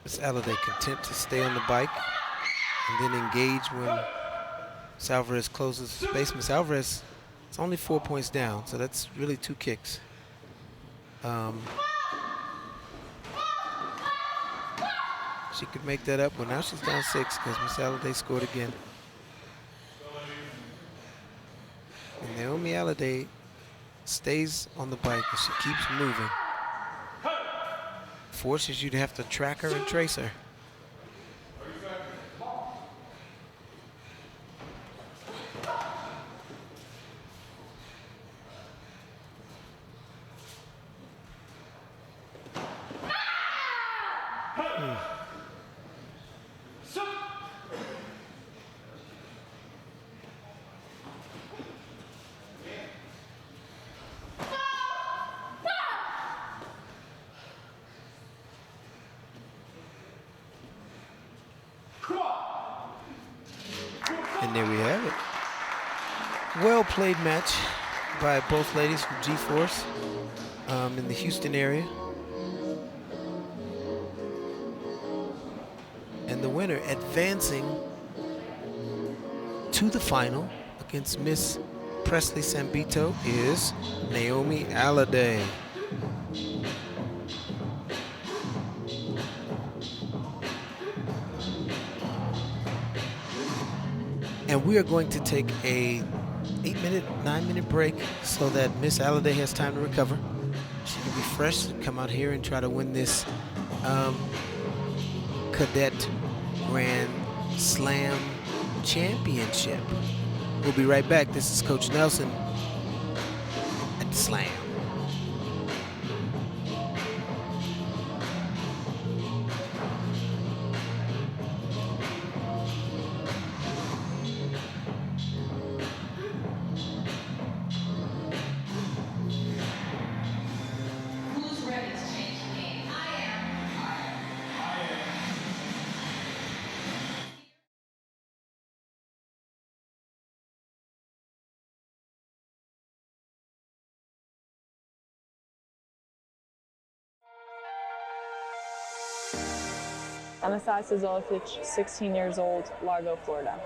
Miss Alliday content to stay on the bike and then engage when Alvarez closes space. Miss Alvarez, it's only 4 points down, so that's really 2 kicks. she could make that up. Well, now she's down 6 because Miss Alliday scored again. And Naomi Alliday stays on the bike and she keeps moving. Forces you to have to track her and trace her. And there we have it. Well played match by both ladies from G-Force in the Houston area. And the winner advancing to the final against Miss Presley Sambito is Naomi Alliday. And we are going to take a 9-minute break so that Miss Alliday has time to recover. She can be fresh and come out here and try to win this Cadet Grand Slam Championship. We'll be right back. This is Coach Nelson at the Slam. Anastasia Zolofich, 16 years old, Largo, Florida.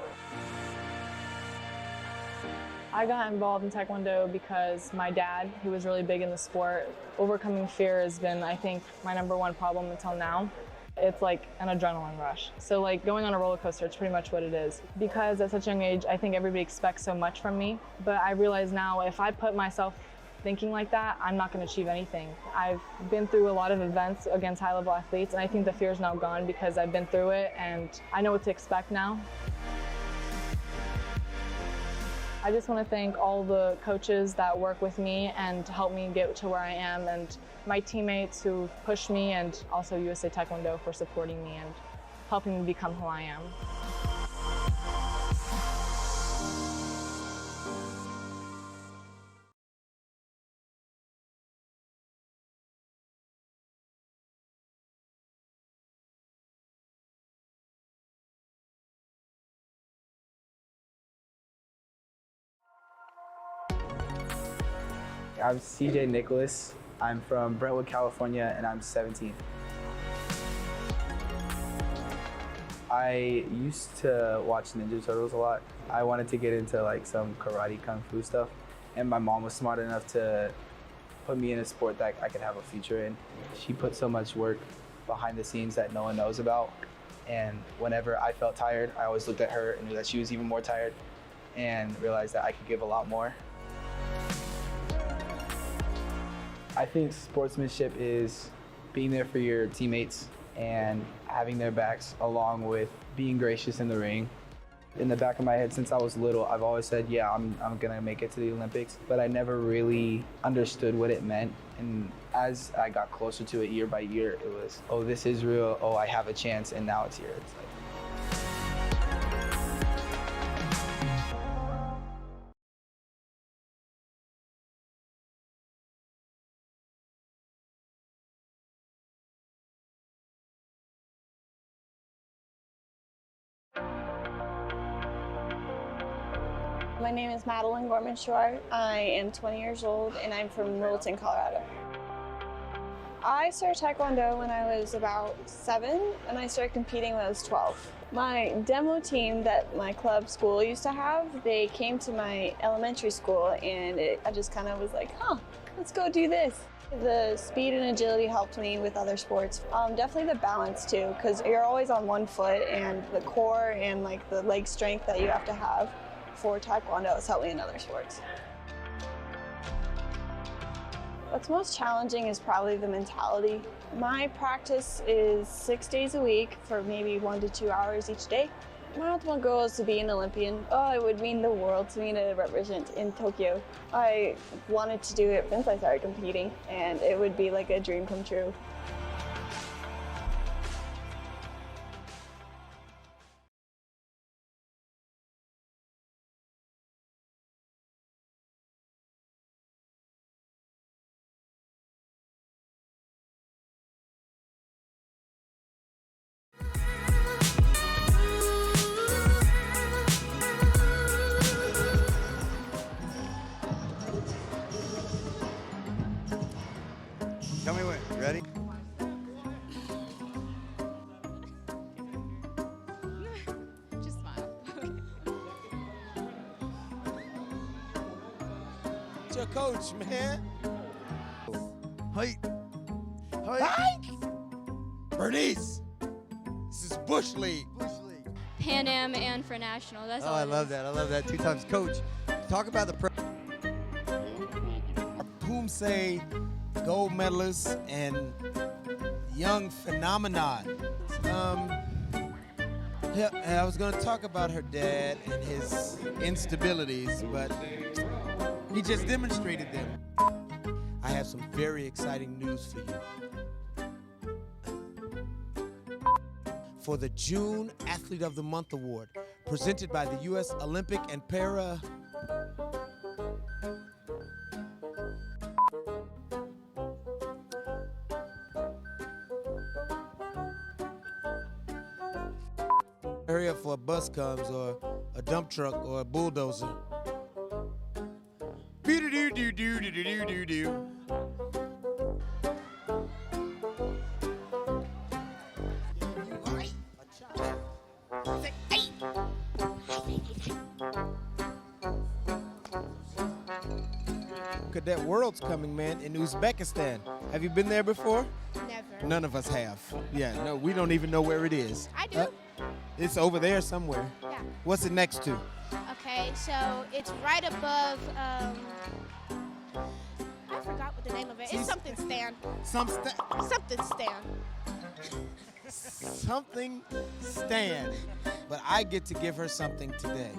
I got involved in Taekwondo because my dad, who was really big in the sport, overcoming fear has been, I think, my #1 problem until now. It's like an adrenaline rush. So like going on a roller coaster, it's pretty much what it is. Because at such a young age, I think everybody expects so much from me. But I realize now if I put myself thinking like that, I'm not going to achieve anything. I've been through a lot of events against high-level athletes, and I think the fear is now gone because I've been through it and I know what to expect now. I just want to thank all the coaches that work with me and help me get to where I am, and my teammates who pushed me, and also USA Taekwondo for supporting me and helping me become who I am. I'm CJ Nicholas. I'm from Brentwood, California, and I'm 17. I used to watch Ninja Turtles a lot. I wanted to get into like some karate, kung fu stuff, and my mom was smart enough to put me in a sport that I could have a future in. She put so much work behind the scenes that no one knows about, and whenever I felt tired, I always looked at her and knew that she was even more tired, and realized that I could give a lot more. I think sportsmanship is being there for your teammates and having their backs, along with being gracious in the ring. In the back of my head, since I was little, I've always said, yeah, I'm gonna make it to the Olympics, but I never really understood what it meant. And as I got closer to it year by year, it was, oh, this is real, oh, I have a chance, and now it's here. It's like, My name is Madeline Gorman-Shore. I am 20 years old and I'm from Littleton, Colorado. I started Taekwondo when I was about 7 and I started competing when I was 12. My demo team that my club school used to have, they came to my elementary school, and I just kind of was like, huh, let's go do this. The speed and agility helped me with other sports. Definitely the balance too, because you're always on one foot, and the core and like the leg strength that you have to have for Taekwondo has helped me in other sports. What's most challenging is probably the mentality. My practice is 6 days a week for maybe 1 to 2 hours each day. My ultimate goal is to be an Olympian. Oh, it would mean the world to me to represent in Tokyo. I wanted to do it since I started competing, and it would be like a dream come true. Tell me when. Ready? Just smile. It's your coach, man. Height. Bernice. This is Bush League. Bush League. Pan Am and for National. That's Oh, all. I love that. I love that. 2 times coach. Talk about the Whom say gold medalists and young phenomenon. I was going to talk about her dad and his instabilities, but he just demonstrated them. I have some very exciting news for you. For the June Athlete of the Month Award, presented by the U.S. Olympic and Para hurry up before a bus comes or a dump truck or a bulldozer. Doo-doo-doo-doo-doo-doo-doo-doo. Cadet World's coming, man, in Uzbekistan. Have you been there before? Never. None of us have. Yeah, no, we don't even know where it is. I do. It's over there somewhere. Yeah. What's it next to? Okay, so it's right above. I forgot what the name of it. It's something stand. Something stand. Something stand. But I get to give her something today.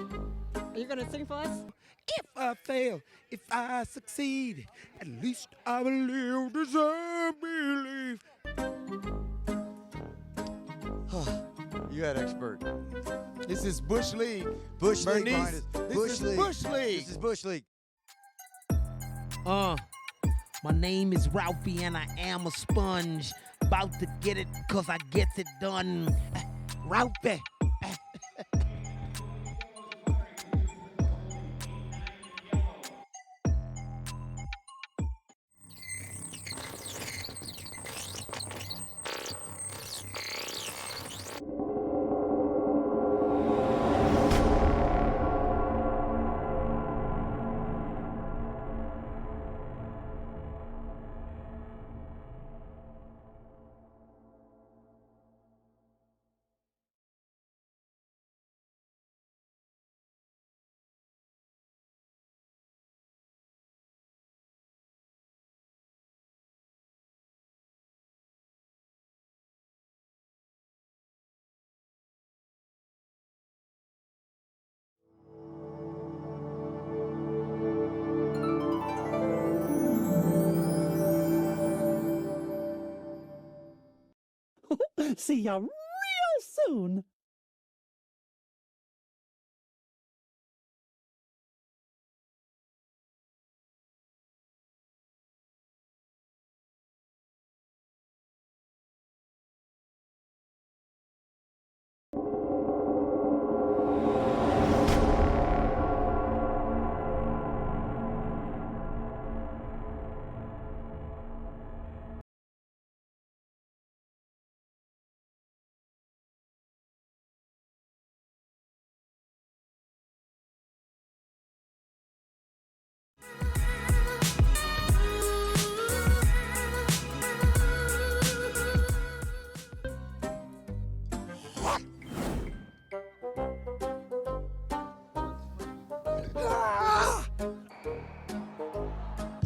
Are you gonna sing for us? If I fail, if I succeed, at least I will live to believe. You got expert. This is Bush League. Bush League. Bernice, behind us. this Bush is League. Bush League. This is Bush League. My name is Ralphie and I am a sponge. About to get it cause I gets it done. Ralphie. See ya real soon.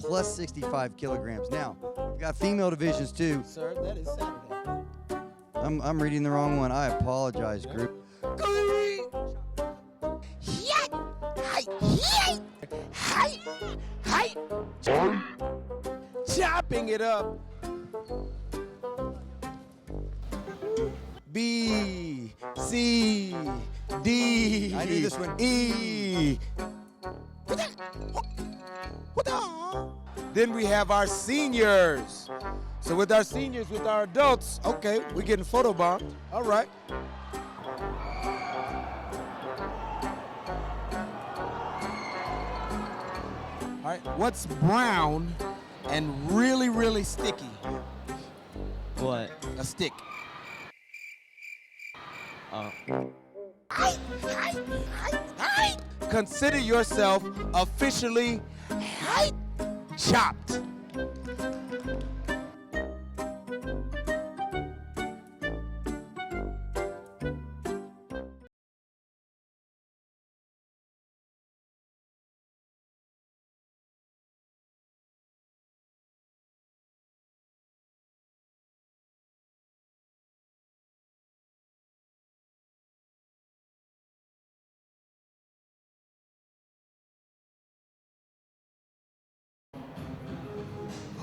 plus 65 kilograms. Now, we've got female divisions too. Sir, that is Saturday. I'm reading the wrong one. I apologize, group. Chopping it up. B, C, D, I knew this one. E. Then we have our seniors. So with our seniors, with our adults, okay, we're getting photobombed. All right. All right, what's brown and really, really sticky? What? A stick. Consider yourself officially chopped.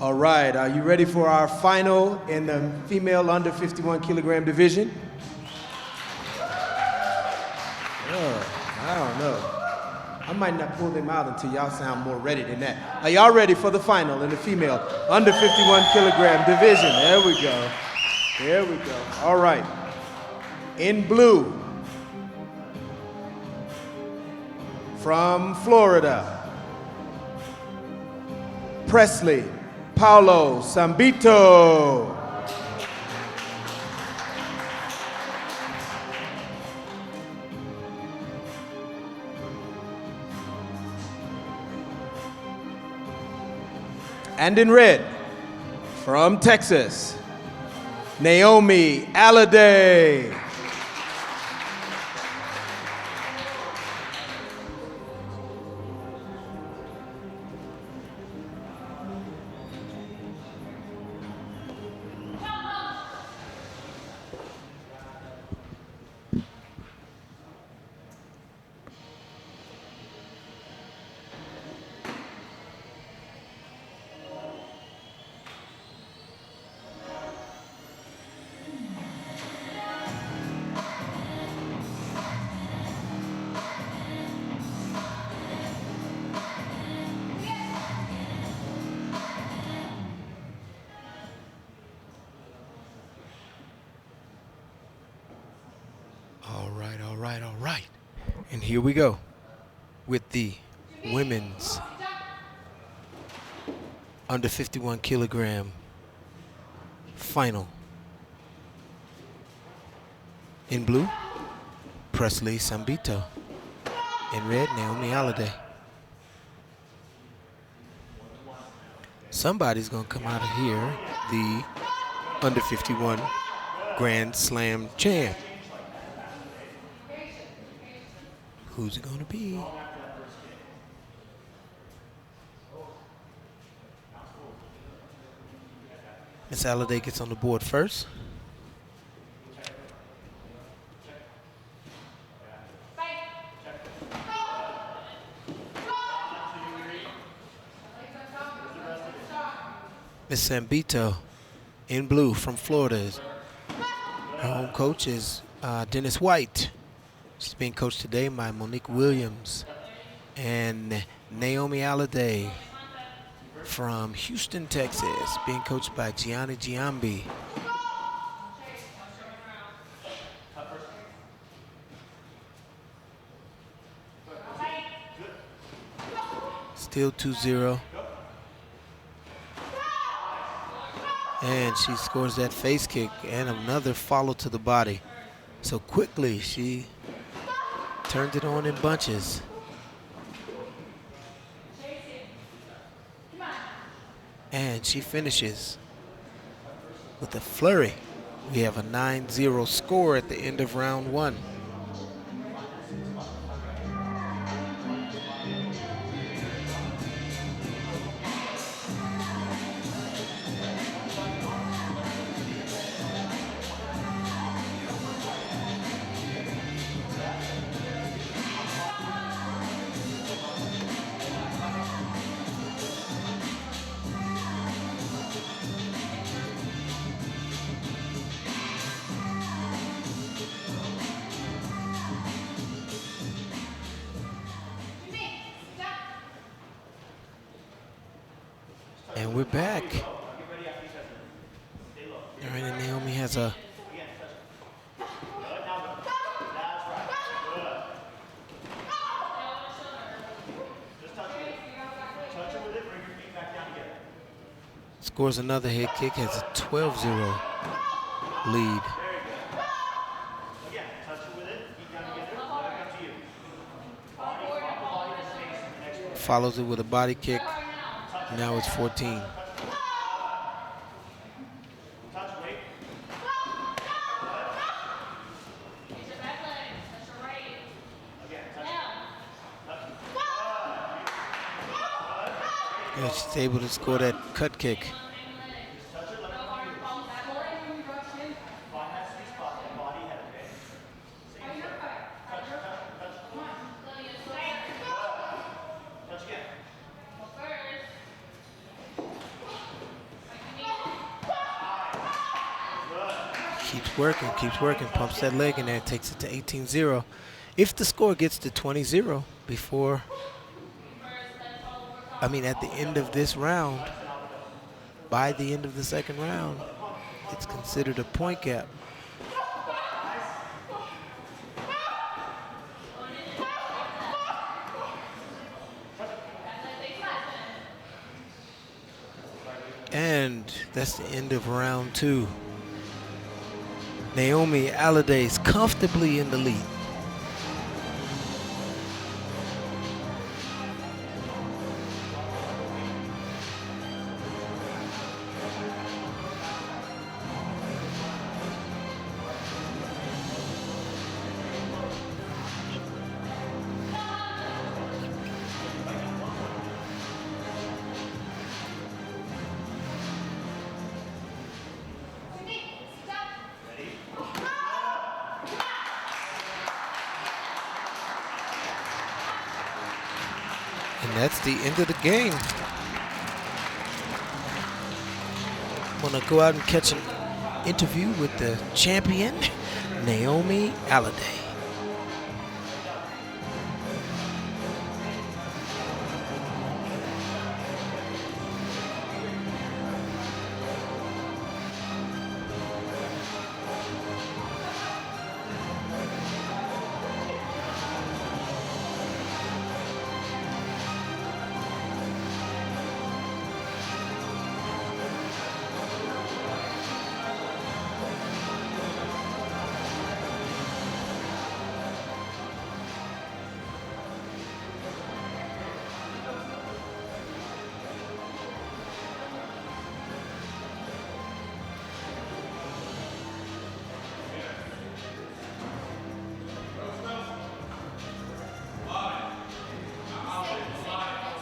All right, are you ready for our final in the female under 51 kilogram division? I don't know. I might not pull them out until y'all sound more ready than that. Are y'all ready for the final in the female under 51 kilogram division? There we go. There we go. All right. In blue, from Florida, Presley Paulo Sambito. And in red, from Texas, Naomi Alliday. All right. And here we go with the women's under 51 kilogram final. In blue, Presley Sambito. In red, Naomi Alliday. Somebody's gonna come out of here the under 51 Grand Slam champ. Who's it gonna be? Miss Alliday gets on the board first. Miss Sambito in blue from Florida. Her home coach is Dennis White. She's being coached today by Monique Williams. And Naomi Alliday from Houston, Texas, being coached by Gianni Giambi. Still 2-0. And she scores that face kick and another follow to the body. So quickly she turned it on in bunches. And she finishes with a flurry. We have a 9-0 score at the end of round one. And we're back. All right, and Naomi has a scores another head kick, has a 12-0 lead. Follows it with a body kick. Now it's 14. Yeah, she's able to score that cut kick. Keeps working, pumps that leg in there, takes it to 18-0. If the score gets to 20-0 at the end of this round, by the end of the second round, it's considered a point gap. And that's the end of round 2. Naomi Alliday is comfortably in the lead. And that's the end of the game. I'm gonna go out and catch an interview with the champion, Naomi Alliday.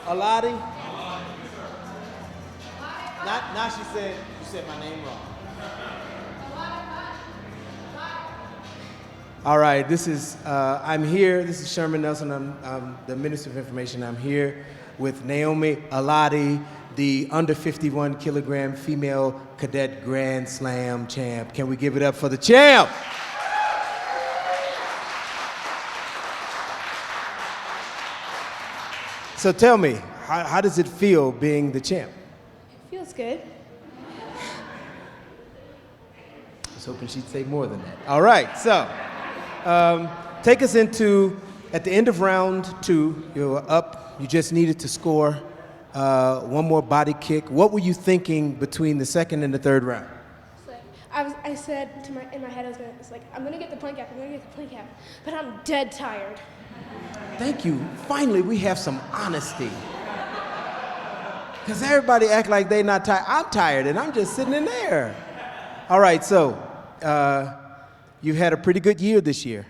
Aladi? Now she said, you said my name wrong. All right, I'm here. This is Sherman Nelson. I'm the Minister of Information. I'm here with Naomi Alliday, the under 51 kilogram female cadet Grand Slam champ. Can we give it up for the champ? So tell me, how does it feel being the champ? It feels good. I was hoping she'd say more than that. All right, so take us into, at the end of round 2, you were up, you just needed to score one more body kick. What were you thinking between the second and the third round? I said in my head, I'm gonna get the point gap, but I'm dead tired. Thank you. Finally, we have some honesty. Because everybody act like they're not tired. I'm tired, and I'm just sitting in there. All right, so you've had a pretty good year this year.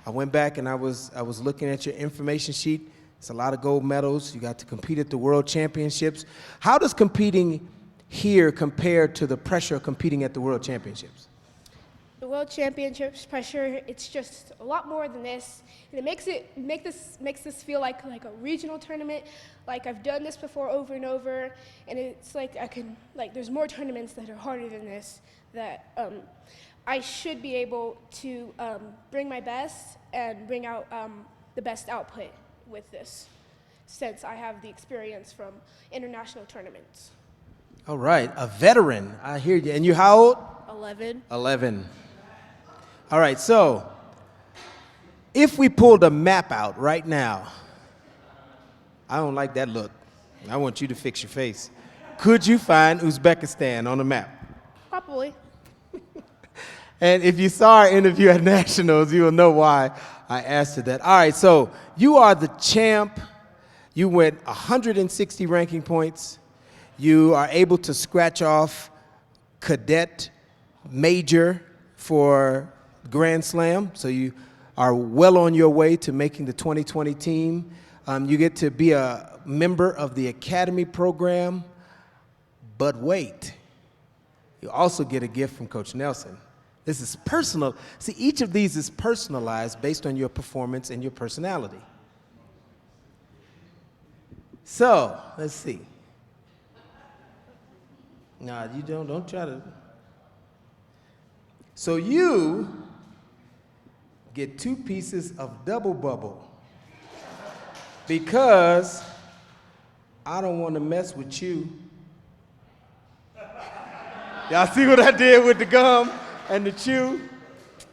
I went back and I was looking at your information sheet. It's a lot of gold medals. You got to compete at the World Championships. How does competing here compare to the pressure of competing at the World Championships? The World Championships pressure, it's just a lot more than this. And it makes this feel like a regional tournament. Like I've done this before over and over, and it's like there's more tournaments that are harder than this that I should be able to bring my best and bring out the best output with this, since I have the experience from international tournaments. All right, a veteran. I hear you. And you how old? 11. 11. All right, so if we pulled a map out right now, I don't like that look. I want you to fix your face. Could you find Uzbekistan on the map? Probably. And if you saw our interview at Nationals, you will know why I asked you that. All right, so you are the champ. You went 160 ranking points. You are able to scratch off Cadet Major for Grand Slam. So you are well on your way to making the 2020 team. You get to be a member of the Academy program. But wait, you also get a gift from Coach Nelson. This is personal. See, each of these is personalized based on your performance and your personality. So, let's see. No, you don't try to. So you get 2 pieces of double bubble because I don't want to mess with you. Y'all see what I did with the gum and the chew?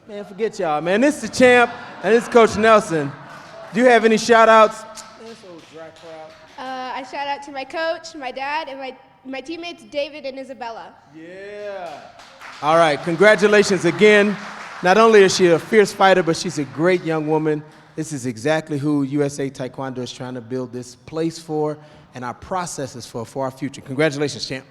Man, forget y'all, man. This is the champ, and this is Coach Nelson. Do you have any shout-outs? I shout out to my coach, my dad, and my teammates, David and Isabella. Yeah. All right, congratulations again. Not only is she a fierce fighter, but she's a great young woman. This is exactly who USA Taekwondo is trying to build this place for and our processes for our future. Congratulations, champ.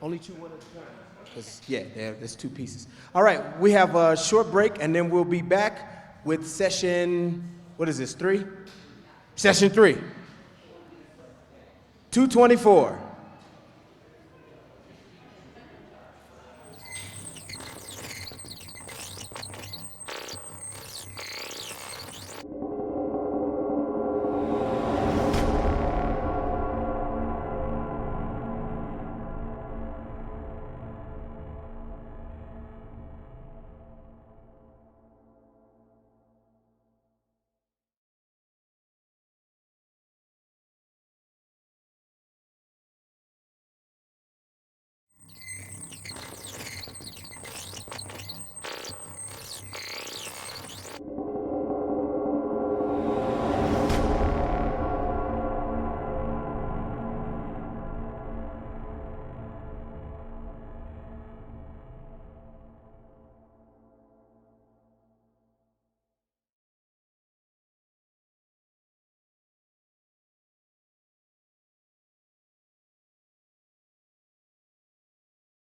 Only 2 winners at a time. Because, yeah, there's 2 pieces. All right, we have a short break, and then we'll be back with session, what is this, 3? Session 3. 224.